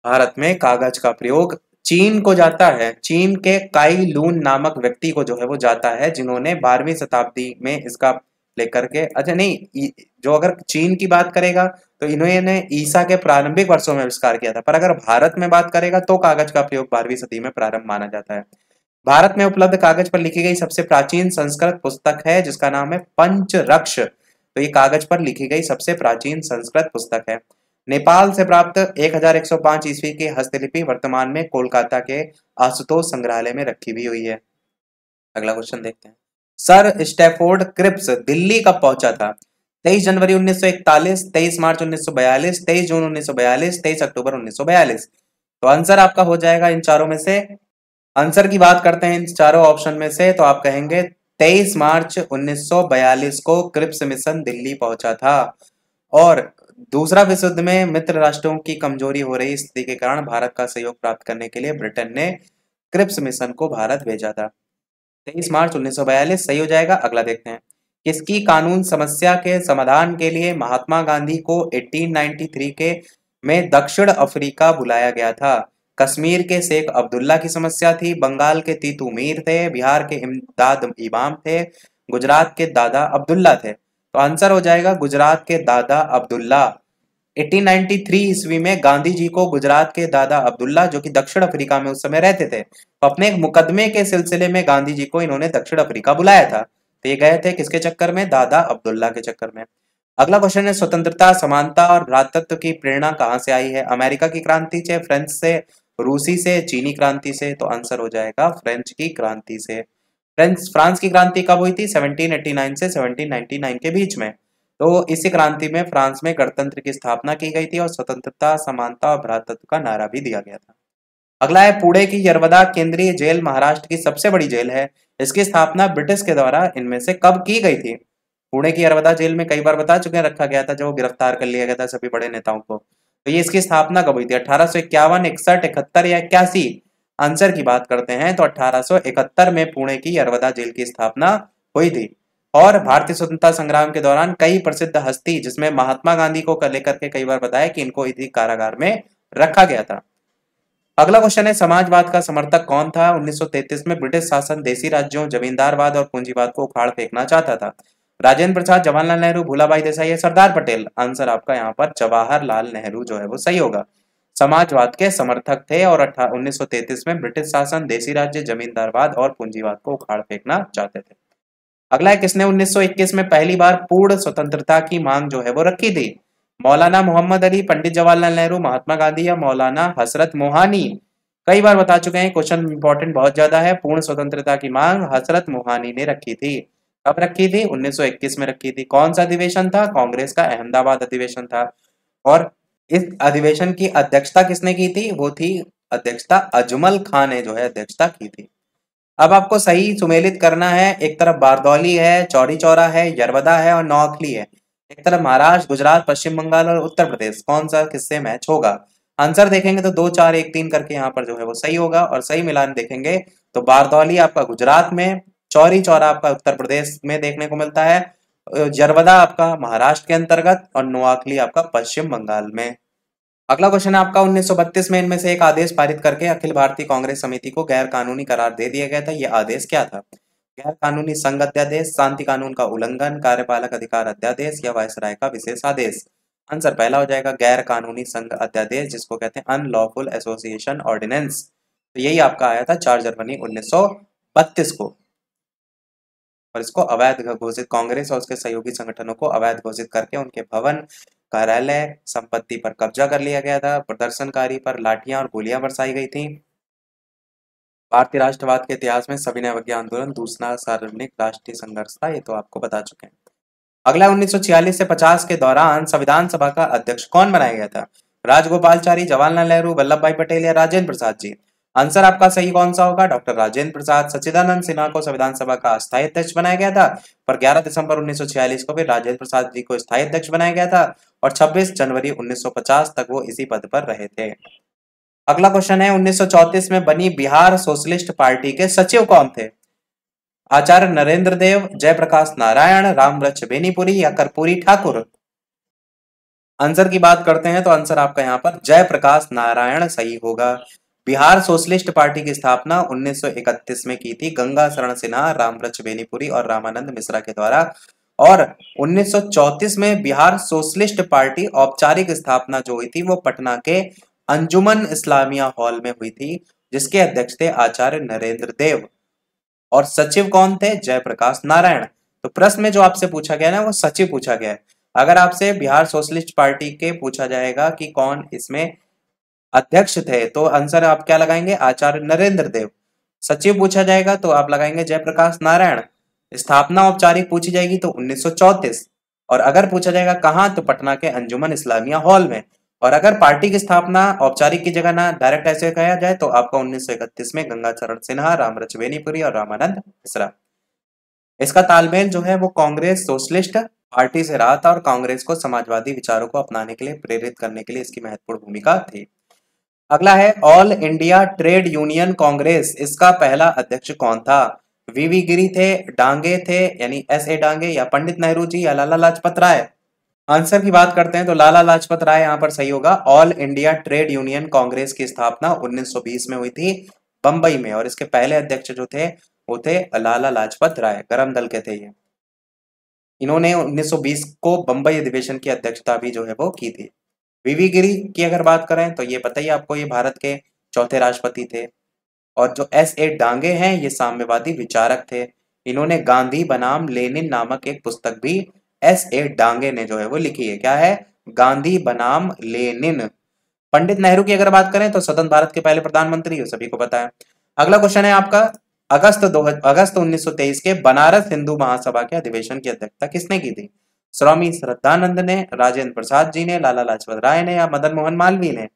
भारत में कागज का प्रयोग चीन को जाता है। चीन के काई लून नामक व्यक्ति को जो है वो जाता है जिन्होंने 12वीं शताब्दी में इसका लेकर के, अच्छा नहीं, जो अगर चीन की बात करेगा तो इन्होंने ईसा के प्रारंभिक वर्षों में आविष्कार किया था, पर अगर भारत में बात करेगा तो कागज का प्रयोग 12वीं सदी में प्रारंभ माना जाता है। भारत में उपलब्ध कागज पर लिखी गई सबसे प्राचीन संस्कृत पुस्तक है जिसका नाम है पंचरक्ष। तो ये कागज पर लिखी गई सबसे प्राचीन संस्कृत पुस्तक है। नेपाल से प्राप्त 1105 ईस्वी की हस्तलिपि वर्तमान में कोलकाता के आशुतोष संग्रहालय में रखी भी हुई है। अगला क्वेश्चन देखते हैं। सर स्टैफोर्ड क्रिप्स दिल्ली कब पहुंचा था? 23 जनवरी 1941, 23 मार्च 1942, 23 जून 1942, 23 अक्टूबर 1942। तो आंसर आपका हो जाएगा इन चारों में से। आंसर की बात करते हैं इन चारों ऑप्शन में से, तो आप कहेंगे 23 मार्च 1942 को क्रिप्स मिशन दिल्ली पहुंचा था। और दूसरा विश्व युद्ध में मित्र राष्ट्रों की कमजोरी हो रही स्थिति के कारण भारत का सहयोग प्राप्त करने के लिए ब्रिटेन ने क्रिप्स मिशन को भारत भेजा था। 23 मार्च 1942 सही हो जाएगा। अगला देखते हैं। किसकी कानून समस्या के समाधान के लिए महात्मा गांधी को 1893 के में दक्षिण अफ्रीका बुलाया गया था? कश्मीर के शेख अब्दुल्ला की समस्या थी, बंगाल के तीतू मीर थे, बिहार के इमदाद इमाम थे, गुजरात के दादा अब्दुल्ला थे। तो आंसर हो जाएगा गुजरात के दादा अब्दुल्ला। 1893 ईस्वी में गांधी जी को गुजरात के दादा अब्दुल्ला, जो कि दक्षिण अफ्रीका में उस समय रहते थे, तो अपने एक मुकदमे के सिलसिले में गांधी जी को इन्होंने दक्षिण अफ्रीका बुलाया था। तो ये गए थे किसके चक्कर में? दादा अब्दुल्ला के चक्कर में। अगला क्वेश्चन है, स्वतंत्रता, समानता और भ्रातृत्व की प्रेरणा कहां से आई है? अमेरिका की क्रांति से, फ्रेंच से, रूसी से, चीनी क्रांति से? तो आंसर हो जाएगा फ्रेंच की क्रांति से। फ्रांस की क्रांति कब हुई थी? 1789 से 1799 के बीच में। तो इसी क्रांति में फ्रांस में गणतंत्र की स्थापना की गई थी और स्वतंत्रता, समानता और भ्रातृत्व का नारा भी दिया गया था। अगला है, पुणे की यरवदा केंद्रीय जेल महाराष्ट्र की सबसे बड़ी जेल है। इसकी स्थापना ब्रिटिश के द्वारा इनमें से कब की गई थी? पुणे की यरवदा जेल में कई बार बता चुके हैं रखा गया था, जब गिरफ्तार कर लिया गया था सभी बड़े नेताओं को। तो ये इसकी स्थापना कब हुई थी? 1851, 61, 71 या 81? आंसर की बात करते हैं तो 1871 में पुणे की यरवदा जेल की स्थापना हुई थी। और भारतीय स्वतंत्रता संग्राम के दौरान कई प्रसिद्ध हस्ती, जिसमें महात्मा गांधी को लेकर के कई बार बताया कि इनको इसी कारागार में रखा गया था। अगला क्वेश्चन है, समाजवाद का समर्थक कौन था? 1933 में ब्रिटिश शासन देसी राज्यों, जमींदारवाद और पूंजीवाद को उखाड़ फेंकना चाहता था। राजेंद्र प्रसाद, जवाहरलाल नेहरू, भूलाभाई देसाई या सरदार पटेल? आंसर आपका यहाँ पर जवाहरलाल नेहरू जो है वो सही होगा। समाजवाद के समर्थक थे और 1933 में ब्रिटिश शासन, देसी राज्य, जमींदारवाद और पूंजीवाद को उखाड़ फेंकना चाहते थे। अगला है, किसने 1921 में पहली बार पूर्ण स्वतंत्रता की मांग जो है वो रखी थी? मौलाना मोहम्मद अली, पंडित जवाहरलाल नेहरू, महात्मा गांधी या मौलाना हसरत मोहानी? कई बार बता चुके हैं, क्वेश्चन इंपॉर्टेंट बहुत ज्यादा है। पूर्ण स्वतंत्रता की मांग हसरत मोहानी ने रखी थी। कब रखी थी? 1921 में रखी थी। कौन सा अधिवेशन था? कांग्रेस का अहमदाबाद अधिवेशन था। और इस अधिवेशन की अध्यक्षता किसने की थी? वो थी अध्यक्षता अजमल खान ने जो है अध्यक्षता की थी। अब आपको सही सुमेलित करना है। एक तरफ बारदौली है, चौरी चौरा है, यरवदा है और नौअखली है। एक तरफ महाराष्ट्र, गुजरात, पश्चिम बंगाल और उत्तर प्रदेश, कौन सा किससे मैच होगा? आंसर देखेंगे तो 2, 4, 1, 3 करके यहाँ पर जो है वो सही होगा। और सही मिलान देखेंगे तो बारदौली आपका गुजरात में, चौरी चौरा आपका उत्तर प्रदेश में देखने को मिलता है, यरवदा आपका महाराष्ट्र के अंतर्गत और नोआखली आपका पश्चिम बंगाल में। अगला क्वेश्चन है आपका, 1932 में इनमें से एक आदेश पारित करके अखिल भारतीय कांग्रेस समिति को गैर कानूनी करार दे दिया गया था। यह आदेश क्या था? गैर कानूनी संघ अध्यादेश, शांति कानून का उल्लंघन, कार्यपालक अधिकार अध्यादेश या वायसराय का विशेष आदेश? आंसर पहला हो जाएगा, गैर कानूनी संघ अध्यादेश, जिसको कहते हैं अनलॉफुल एसोसिएशन ऑर्डिनेंस। तो यही आपका आया था 4 जनवरी 1932 को। और इसको अवैध घोषित, कांग्रेस और उसके सहयोगी संगठनों को अवैध घोषित करके उनके भवन, कार्यालय, संपत्ति पर कब्जा कर लिया गया था। प्रदर्शनकारी पर लाठियां और गोलियां बरसाई गई थी। भारतीय राष्ट्रवाद के इतिहास में सविनय अवज्ञा आंदोलन दूसरा सार्वजनिक राष्ट्रीय संघर्ष था, ये तो आपको बता चुके हैं। अगला 1946 से 50 के दौरान संविधान सभा का अध्यक्ष कौन बनाया गया था? राजगोपालचारी, जवाहरलाल नेहरू, वल्लभ भाई पटेल या राजेंद्र प्रसाद जी? आंसर आपका सही कौन सा होगा? डॉक्टर राजेंद्र प्रसाद। सच्चिदानंद सिन्हा को संविधान सभा का अस्थायी अध्यक्ष बनाया गया था, पर 11 दिसंबर 1946 को फिर राजेंद्र प्रसाद जी को स्थायी अध्यक्ष बनाया गया था और 26 जनवरी 1950 तक वो इसी पद पर रहे थे। अगला क्वेश्चन है, 1934 में बनी बिहार सोशलिस्ट पार्टी के सचिव कौन थे? आचार्य नरेंद्र देव, जयप्रकाश नारायण, रामवृक्ष बेनीपुरी या कर्पूरी ठाकुर? आंसर की बात करते हैं तो आंसर आपका यहाँ पर जयप्रकाश नारायण सही होगा। बिहार सोशलिस्ट पार्टी की स्थापना 1931 में की थी गंगा शरण सिन्हा, रामवृक्ष बेनीपुरी और रामानंद मिश्रा के द्वारा। और 1934 में बिहार सोशलिस्ट पार्टी औपचारिक स्थापना जो हुई थी वो पटना के अंजुमन इस्लामिया हॉल में हुई थी, जिसके अध्यक्ष थे आचार्य नरेंद्र देव और सचिव कौन थे? जयप्रकाश नारायण। तो प्रश्न में जो आपसे पूछा गया ना वो सचिव पूछा गया है। अगर आपसे बिहार सोशलिस्ट पार्टी के पूछा जाएगा कि कौन इसमें अध्यक्ष थे, तो आंसर आप क्या लगाएंगे? आचार्य नरेंद्र देव। सचिव पूछा जाएगा तो आप लगाएंगे जयप्रकाश नारायण। स्थापना औपचारिक पूछी जाएगी तो 1934। और अगर पूछा जाएगा कहाँ, तो पटना के अंजुमन इस्लामिया हॉल में। और अगर पार्टी की स्थापना औपचारिक की जगह ना डायरेक्ट ऐसे कहा जाए तो आपका 1931 में गंगाचरण सिन्हा, रामरच बेनीपुरी और रामानंद मिश्रा। इसका तालमेल जो है वो कांग्रेस सोशलिस्ट पार्टी से रहा था और कांग्रेस को समाजवादी विचारों को अपनाने के लिए प्रेरित करने के लिए इसकी महत्वपूर्ण भूमिका थी। अगला है all India trade union Congress, इसका पहला अध्यक्ष कौन था? वीवी गिरी थे, डांगे थे यानी एस ए डांगे, या पंडित नेहरू जी, या लाला लाजपत राय? आंसर की बात करते हैं तो लाला लाजपत राय यहाँ पर सही होगा। All India trade union Congress की स्थापना 1920 में हुई थी बंबई में, और इसके पहले अध्यक्ष जो थे वो थे लाला लाजपत राय, गरम दल के थे ये। इन्होंने 1920 को बंबई अधिवेशन की अध्यक्षता भी जो है वो की थी। वीवी गिरी की अगर बात करें तो ये पता ही आपको, ये भारत के चौथे राष्ट्रपति थे। और जो एस ए डांगे हैं ये साम्यवादी विचारक थे। इन्होंने गांधी बनाम लेनिन नामक एक पुस्तक भी एस ए डांगे ने जो है वो लिखी है। क्या है? गांधी बनाम लेनिन। पंडित नेहरू की अगर बात करें तो स्वतंत्र भारत के पहले प्रधानमंत्री, सभी को पता है। अगला क्वेश्चन है आपका, अगस्त 1923 के बनारस हिंदू महासभा के अधिवेशन की अध्यक्षता किसने की थी? स्वामी श्रद्धानंद ने, राजेंद्र प्रसाद जी ने, लाला लाजपत राय ने, या मदन मोहन मालवीय ने?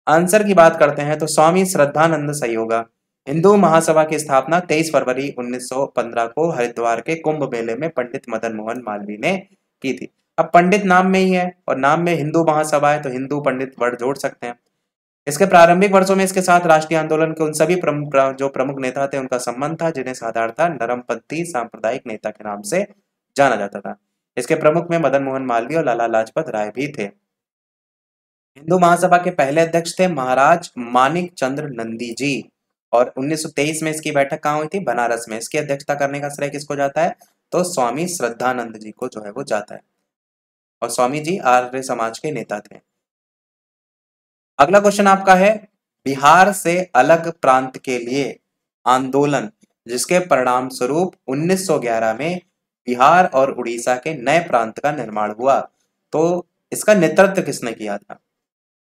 आंसर की बात करते हैं तो स्वामी श्रद्धानंद सही होगा। हिंदू महासभा की स्थापना 23 फरवरी 1915 को हरिद्वार के कुंभ मेले में पंडित मदन मोहन मालवीय ने की थी। अब पंडित नाम में ही है और नाम में हिंदू महासभा है तो हिंदू पंडित वर्ड जोड़ सकते हैं। इसके प्रारंभिक वर्षों में इसके साथ राष्ट्रीय आंदोलन के उन सभी जो प्रमुख नेता थे उनका संबंध था जिन्हें साधारणतः नरमपंथी सांप्रदायिक नेता के नाम से जाना जाता था। इसके प्रमुख में मदन मोहन मालवीय और लाला लाजपत राय भी थे। हिंदू महासभा के पहले अध्यक्ष थे महाराज मानिक चंद्र नंदी जी, और 1923 में इसकी बैठक कहाँ हुई थी? बनारस में। इसकी अध्यक्षता करने का श्रेय किसको जाता है? तो स्वामी श्रद्धानंद जी को जो है वो जाता है, और स्वामी जी आर्य समाज के नेता थे। अगला क्वेश्चन आपका है, बिहार से अलग प्रांत के लिए आंदोलन जिसके परिणाम स्वरूप 1911 में बिहार और उड़ीसा के नए प्रांत का निर्माण हुआ, तो इसका नेतृत्व किसने किया था?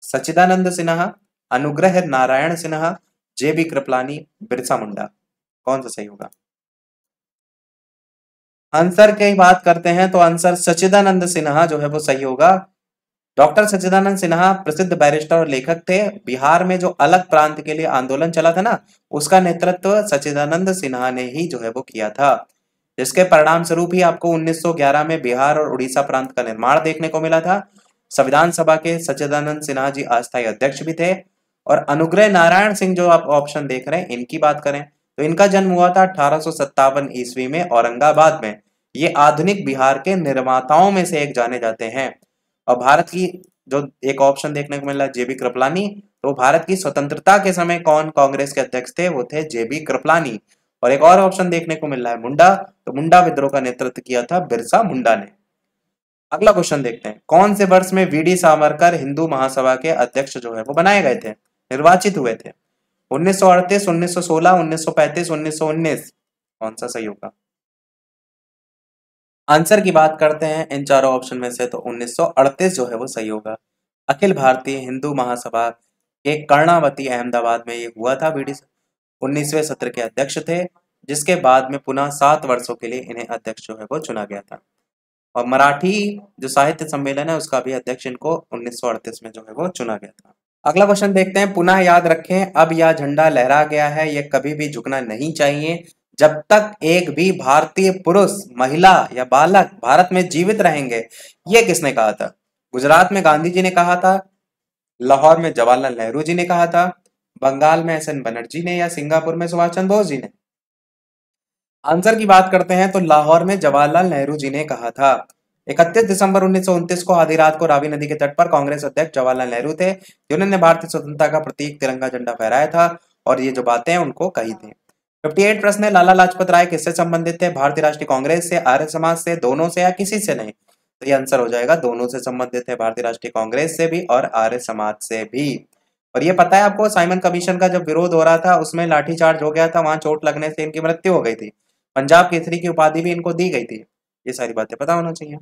सच्चिदानंद सिन्हा, अनुग्रह नारायण सिन्हा, जेबी कृपलानी, बिरसा मुंडा? कौन सा सही होगा? आंसर की बात करते हैं तो आंसर सच्चिदानंद सिन्हा जो है वो सही होगा। डॉक्टर सच्चिदानंद सिन्हा प्रसिद्ध बैरिस्टर और लेखक थे। बिहार में जो अलग प्रांत के लिए आंदोलन चला था ना, उसका नेतृत्व सच्चिदानंद सिन्हा ने ही जो है वो किया था, जिसके परिणाम स्वरूप ही आपको 1911 में बिहार और उड़ीसा प्रांत का निर्माण देखने को मिला था। संविधान सभा के सच्चिदानंद सिन्हा जी अस्थायी अध्यक्ष भी थे। और अनुग्रह नारायण सिंह जो आप ऑप्शन देख रहे हैं, इनकी बात करें तो इनका जन्म हुआ था 1857 ईस्वी में औरंगाबाद में। ये आधुनिक बिहार के निर्माताओं में से एक जाने जाते हैं। और भारत की जो एक ऑप्शन देखने को मिला जेबी कृपलानी, तो भारत की स्वतंत्रता के समय कौन कांग्रेस के अध्यक्ष थे? वो थे जेबी कृपलानी। और एक और ऑप्शन देखने को मिल रहा है मुंडा, तो मुंडा विद्रोह का नेतृत्व किया था बिरसा मुंडा ने। अगला क्वेश्चन देखते हैं, कौन से वर्ष में वी डी सावरकर हिंदू महासभा के अध्यक्ष जो है वो बनाए गए थे, निर्वाचित हुए थे? 1938, 1916, 1935, 1919? कौन सा सही होगा? आंसर की बात करते हैं इन चारों ऑप्शन में से तो 1938 जो है वो सही होगा। अखिल भारतीय हिंदू महासभा के कर्णावती अहमदाबाद में ये हुआ था। वीडी 19वें सत्र के अध्यक्ष थे, जिसके बाद में पुनः 7 वर्षों के लिए इन्हें अध्यक्ष जो है वो चुना गया था। और मराठी जो साहित्य सम्मेलन है उसका भी अध्यक्ष इनको 1938 में जो है वो चुना गया था। अगला क्वेश्चन देखते हैं, पुनः याद रखें अब यह झंडा लहरा गया है, यह कभी भी झुकना नहीं चाहिए जब तक एक भी भारतीय पुरुष, महिला या बालक भारत में जीवित रहेंगे। ये किसने कहा था? गुजरात में गांधी जी ने कहा था, लाहौर में जवाहरलाल नेहरू जी ने कहा था, बंगाल में एस एन बनर्जी ने, या सिंगापुर में सुभाष चंद्र बोस जी ने? आंसर की बात करते हैं तो लाहौर में जवाहरलाल नेहरू जी ने कहा था। 31 दिसंबर 1929 को आधी रात को रावी नदी के तट पर कांग्रेस अध्यक्ष जवाहरलाल नेहरू थे, जिन्होंने भारतीय स्वतंत्रता का प्रतीक तिरंगा झंडा फहराया था और ये जो बातें उनको कही थी। 58 प्रश्न है, लाला लाजपत राय किससे संबंधित थे? भारतीय राष्ट्रीय कांग्रेस से, आर्य समाज से, दोनों से, या किसी से नहीं? तो ये आंसर हो जाएगा दोनों से संबंधित है, भारतीय राष्ट्रीय कांग्रेस से भी और आर्य समाज से भी। और ये पता है आपको, साइमन कमीशन का जब विरोध हो रहा था उसमें लाठीचार्ज हो गया था, वहां चोट लगने से इनकी मृत्यु हो गई थी। पंजाब केसरी की उपाधि भी इनको दी गई थी। ये सारी बातें पता होना चाहिए।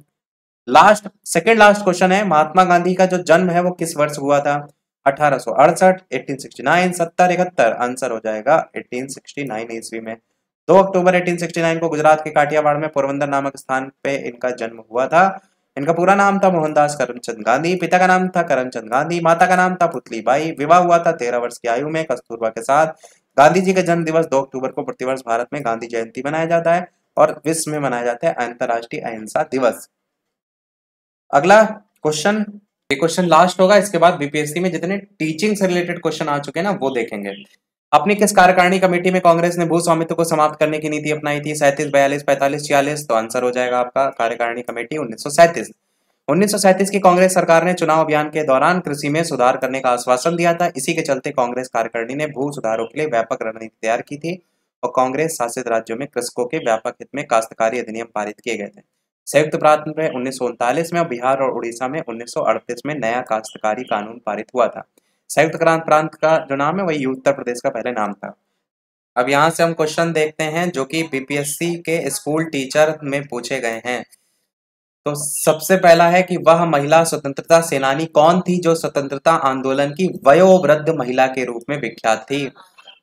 लास्ट सेकंड लास्ट क्वेश्चन है, महात्मा गांधी का जो जन्म है वो किस वर्ष हुआ था? 1868, 1869, 70, 71। आंसर हो जाएगा 1869 ईस्वी में। 2 अक्टूबर 1869 को गुजरात के काठियावाड़ में पोरबंदर नामक स्थान पे इनका जन्म हुआ था। इनका पूरा नाम था मोहनदास करमचंद गांधी। पिता का नाम था करमचंद गांधी, माता का नाम था पुतलीबाई। विवाह हुआ था 13 वर्ष की आयु में कस्तूरबा के साथ। गांधी जी का जन्म दिवस 2 अक्टूबर को प्रतिवर्ष भारत में गांधी जयंती मनाया जाता है और विश्व में मनाया जाता है अंतर्राष्ट्रीय अहिंसा दिवस। अगला क्वेश्चन, ये क्वेश्चन लास्ट होगा, इसके बाद बीपीएससी में जितने टीचिंग से रिलेटेड क्वेश्चन आ चुके हैं ना वो देखेंगे। अपनी किस कार्यकारिणी कमेटी में कांग्रेस ने भू स्वामित्व को समाप्त करने की नीति अपनाई थी? 37, 42, 45, 46। तो आंसर हो जाएगा आपका कार्यकारिणी कमेटी 1937। 1937 की कांग्रेस सरकार ने चुनाव अभियान के दौरान कृषि में सुधार करने का आश्वासन दिया था। इसी के चलते कांग्रेस कार्यकारिणी ने भू सुधारों के लिए व्यापक रणनीति तैयार की थी और कांग्रेस शासित राज्यों में कृषकों के व्यापक हित में काश्तकारी अधिनियम पारित किए गए थे। संयुक्त प्रांत में 1939 में और बिहार और उड़ीसा में 1938 में नया काश्तकारी कानून पारित हुआ था। संयुक्त प्रांत का जो नाम है वही उत्तर प्रदेश का पहले नाम था। अब यहाँ से हम क्वेश्चन देखते हैं जो कि बीपीएससी के स्कूल टीचर में पूछे गए हैं। तो सबसे पहला है कि वह महिला स्वतंत्रता सेनानी कौन थी जो स्वतंत्रता आंदोलन की वयोवृद्ध महिला के रूप में विख्यात थी?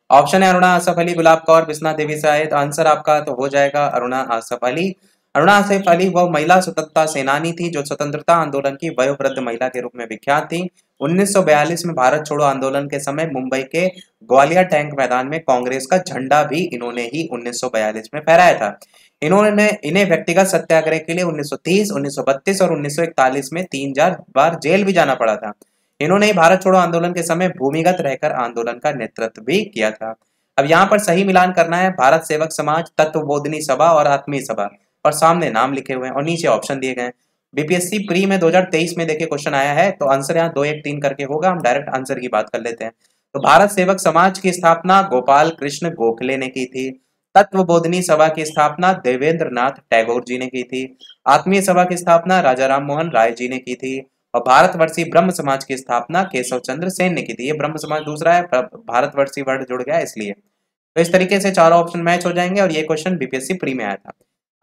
ऑप्शन है अरुणा आसफ अली, गुलाब कौर, बिस्ना देवी शायद। आंसर आपका तो हो जाएगा अरुणा आसफ अली। अरुणा आसफ अली वह महिला स्वतंत्रता सेनानी थी जो स्वतंत्रता आंदोलन की वयोवृद्ध महिला के रूप में विख्यात थी। 1942 में भारत छोड़ो आंदोलन के समय मुंबई के ग्वालियर टैंक मैदान में कांग्रेस का झंडा भी इन्होंने ही 1942 में फहराया था। इन्हें व्यक्तिगत सत्याग्रह के लिए 1930, 1932 और 1941 में 3 बार जेल भी जाना पड़ा था। इन्होंने भारत छोड़ो आंदोलन के समय भूमिगत रहकर आंदोलन का नेतृत्व भी किया था। अब यहाँ पर सही मिलान करना है, भारत सेवक समाज, तत्वबोधिनी सभा और आत्मीय सभा, और सामने नाम लिखे हुए हैं और नीचे ऑप्शन दिए गए। बीपीएससी प्री में 2023 में देखिए क्वेश्चन आया है, तो आंसर यहाँ 2, 1, 3 करके होगा। हम डायरेक्ट आंसर की बात कर लेते हैं। तो भारत सेवक समाज की स्थापना गोपाल कृष्ण गोखले ने की थी। तत्वबोधिनी सभा की स्थापना देवेंद्र नाथ टैगोर जी ने की थी। आत्मीय सभा की स्थापना राजा राम मोहन राय जी ने की थी। और भारतवर्षीय ब्रह्म समाज की स्थापना केशव चंद्र सेन ने की थी। ये ब्रह्म समाज दूसरा है, भारतवर्षीय वर्ड जुड़ गया इसलिए। तो इस तरीके से चारों ऑप्शन मैच हो जाएंगे और ये क्वेश्चन बीपीएससी प्री में आया था।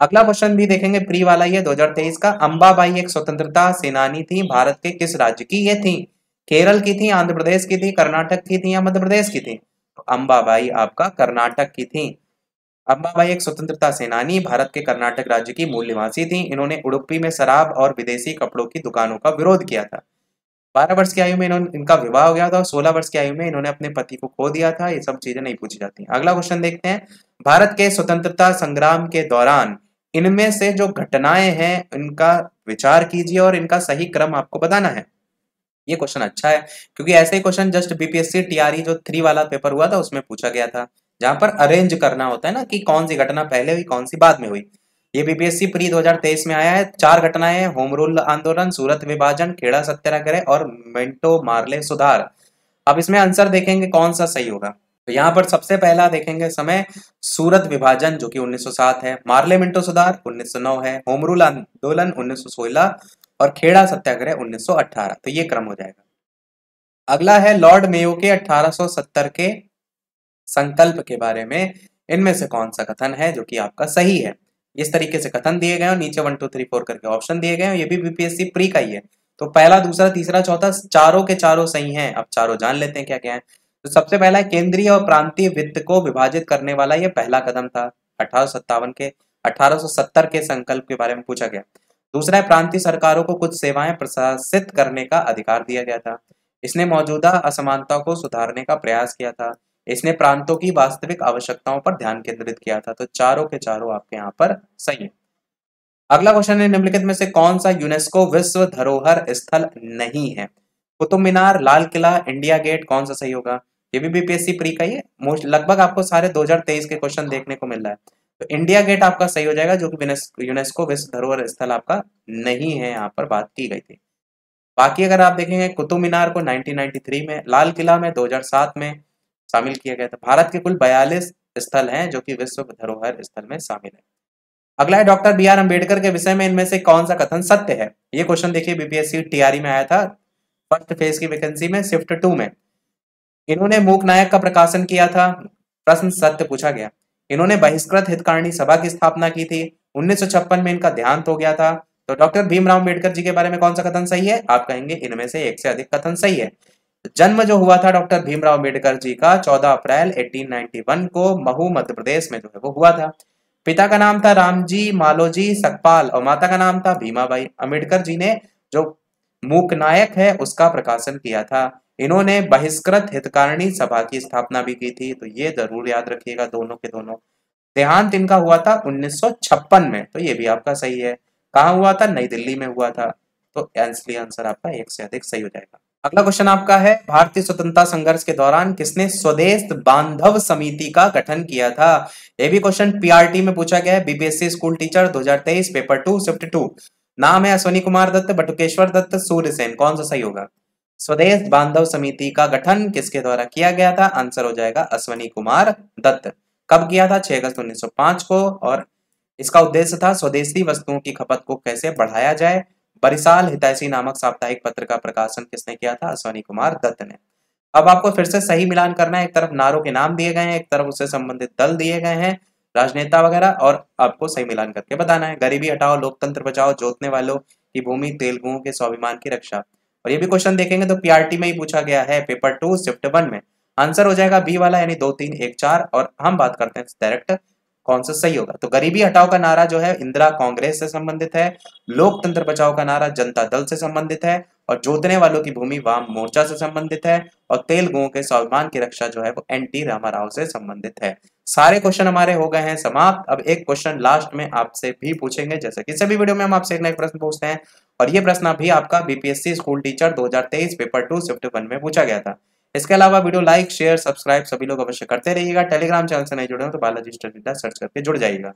अगला क्वेश्चन भी देखेंगे, प्री वाला ही है 2023 का। अंबाबाई एक स्वतंत्रता सेनानी थी, भारत के किस राज्य की ये थी? केरल की थी, आंध्र प्रदेश की थी, कर्नाटक की थी या मध्य प्रदेश की थी? तो अंबाबाई आपका कर्नाटक की थी। अंबाबाई एक स्वतंत्रता सेनानी भारत के कर्नाटक राज्य की मूल निवासी थी। इन्होंने उडुपी में शराब और विदेशी कपड़ों की दुकानों का विरोध किया था। 12 वर्ष की आयु में इनका विवाह हो गया था और 16 वर्ष की आयु में इन्होंने अपने पति को खो दिया था। ये सब चीजें नहीं पूछी जाती। अगला क्वेश्चन देखते हैं, भारत के स्वतंत्रता संग्राम के दौरान इनमें से जो घटनाएं हैं इनका विचार कीजिए और इनका सही क्रम आपको बताना है। ये क्वेश्चन अच्छा है क्योंकि ऐसे ही क्वेश्चन जस्ट बीपीएससी टीआरई जो 3 वाला पेपर हुआ था उसमें पूछा गया था, जहां पर अरेंज करना होता है ना कि कौन सी घटना पहले हुई कौन सी बाद में हुई। ये बीपीएससी प्री 2023 में आया है। 4 घटनाएं हैं, होम रूल आंदोलन, सूरत विभाजन, खेड़ा सत्याग्रह और मिंटो मार्ले सुधार। अब इसमें आंसर देखेंगे कौन सा सही होगा। तो यहाँ पर सबसे पहला देखेंगे समय सूरत विभाजन जो कि 1907 है, मार्ले मिंटो सुधार 1909 है, होम रूल आंदोलन 1916 और खेड़ा सत्याग्रह 1918। तो ये क्रम हो जाएगा। अगला है लॉर्ड मेयो के 1870 के संकल्प के बारे में इनमें से कौन सा कथन है जो कि आपका सही है। इस तरीके से कथन दिए गए और नीचे 1, 2, 3, 4 करके ऑप्शन दिए गए। ये भी बीपीएससी प्री का ही है। तो पहला, दूसरा, तीसरा, चौथा चारों के चारों सही हैं। अब चारों जान लेते हैं क्या क्या है। तो सबसे पहला है केंद्रीय और प्रांतीय वित्त को विभाजित करने वाला ये पहला कदम था। 1870 के संकल्प के बारे में पूछा गया। दूसरा है प्रांतीय सरकारों को कुछ सेवाएं प्रशासित करने का अधिकार दिया गया था। इसने मौजूदा असमानता को सुधारने का प्रयास किया था। इसने प्रांतों की वास्तविक आवश्यकताओं पर ध्यान केंद्रित किया था। तो चारों के चारों आपके यहाँ पर सही है। अगला क्वेश्चन है, निम्नलिखित में से कौन सा यूनेस्को विश्व धरोहर स्थल नहीं है? कुतुब मीनार, लाल किला, इंडिया गेट, कौन सा सही होगा? ये भी बीपीएससी प्री का ही है। लगभग आपको सारे 2023 के क्वेश्चन देखने को मिल रहा है। तो इंडिया गेट आपका सही हो जाएगा जो कि यूनेस्को विश्व धरोहर स्थल आपका नहीं है, यहाँ पर बात की गई थी। बाकी अगर आप देखेंगे कुतुब मीनार को 1993 में, लाल किला में 2007 में शामिल किया गया था। भारत के कुल 42 स्थल हैं जो कि विश्व धरोहर स्थल में शामिल है। अगला है डॉक्टर बी आर अम्बेडकर के विषय में इनमें से कौन सा कथन सत्य है? ये क्वेश्चन देखिए बीपीएससी टीआरई में आया था फर्स्ट फेज की वैकेंसी में, शिफ्ट 2 में। इन्होंने मूक नायक का प्रकाशन किया था। प्रश्न सत्य पूछा गया। इन्होंने बहिष्कृत हितकारिणी सभा की स्थापना की थी। 1956 में इनका देहांत हो गया था। तो डॉक्टर भीमराव अम्बेडकर जी के बारे में कौन सा कथन सही है? आप कहेंगे इनमें से एक से अधिक कथन सही है। जन्म जो हुआ था डॉक्टर भीमराव अम्बेडकर जी का 14 अप्रैल 1891 को महू मध्य प्रदेश में जो है वो हुआ था। पिता का नाम था रामजी मालोजी सकपाल और माता का नाम था भीमाबाई। अम्बेडकर जी ने जो मूक नायक है उसका प्रकाशन किया था। इन्होंने बहिष्कृत हितकारिणी सभा की स्थापना भी की थी, तो ये जरूर याद रखिएगा दोनों के दोनों। देहांत इनका हुआ था 1956 में, तो ये भी आपका सही है। कहाँ हुआ था? नई दिल्ली में हुआ था। तो इसलिए आंसर आपका एक से अधिक सही हो जाएगा। अगला क्वेश्चन आपका है, भारतीय स्वतंत्रता संघर्ष के दौरान किसने स्वदेश बांधव समिति का गठन किया था? ये भी क्वेश्चन पीआरटी में पूछा गया है, BPSC school teacher 2023 paper 2 shift 2। नाम है अश्वनी कुमार दत्त, बटुकेश्वर दत्त, सूर्यसेन। कौन सा सही होगा? स्वदेश बांधव समिति का गठन किसके द्वारा किया गया था? आंसर हो जाएगा अश्वनी कुमार दत्त। कब किया था? 6 अगस्त 1905 को। और इसका उद्देश्य था स्वदेशी वस्तुओं की खपत को कैसे बढ़ाया जाए। बरिसाल हितैषी नामक साप्ताहिक पत्र का प्रकाशन किसने किया था? अश्वनी कुमार दत्त ने। अब आपको फिर से सही मिलान करना है, एक तरफ नारों के नाम दिए गए हैं, एक तरफ उससे संबंधित दल दिए गए हैं, राजनेता वगैरह, और आपको सही मिलान करके बताना है। गरीबी हटाओ, लोकतंत्र बचाओ, जोतने वालों की भूमि, तेलुगुओं के स्वाभिमान की रक्षा। और ये भी क्वेश्चन देखेंगे तो पीआरटी में ही पूछा गया है, पेपर 2 शिफ्ट 1 में। आंसर हो जाएगा बी वाला, यानी 2 3 1 4। और हम बात करते हैं डायरेक्ट कौन सा सही होगा। तो गरीबी हटाओ का नारा जो है इंदिरा कांग्रेस से संबंधित है, लोकतंत्र बचाओ का नारा जनता दल से संबंधित है, और जोतने वालों की भूमि वाम मोर्चा से संबंधित है, और तेलुगुओं के स्वाभिमान की रक्षा जो है वो एनटी रामाराव से संबंधित है। सारे क्वेश्चन हमारे हो गए हैं समाप्त। अब एक क्वेश्चन लास्ट में आपसे भी पूछेंगे, जैसे कि सभी वीडियो में हम आपसे एक ना एक प्रश्न पूछते हैं, और ये प्रश्न भी आपका BPSC school teacher 2023 paper 2 shift 1 में पूछा गया था। इसके अलावा वीडियो लाइक शेयर सब्सक्राइब सभी लोग अवश्य करते रहिएगा। टेलीग्राम चैनल से नहीं जुड़े हो तो बालाजी स्टडी सर्च करके जुड़ जाइएगा।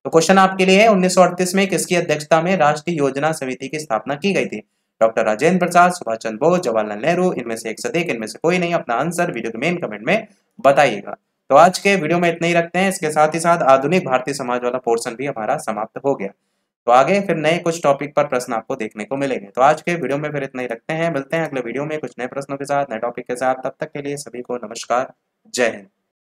तो क्वेश्चन आपके लिए है, 1938 में किसकी अध्यक्षता में राष्ट्रीय योजना समिति की स्थापना की गई थी? डॉक्टर राजेंद्र प्रसाद, सुभाष चंद्र बोस, जवाहरलाल नेहरू, इनमें से एक से अधिक, इनमें से कोई नहीं। अपना आंसर वीडियो के मेन कमेंट में बताइएगा। तो आज के वीडियो में इतना ही रखते हैं। इसके साथ ही साथ आधुनिक भारतीय समाज वाला पोर्शन भी हमारा समाप्त हो गया। तो आगे फिर नए कुछ टॉपिक पर प्रश्न आपको देखने को मिलेंगे। तो आज के वीडियो में फिर इतना ही रखते हैं। मिलते हैं अगले वीडियो में कुछ नए प्रश्नों के साथ, नए टॉपिक के साथ। तब तक के लिए सभी को नमस्कार, जय हिंद।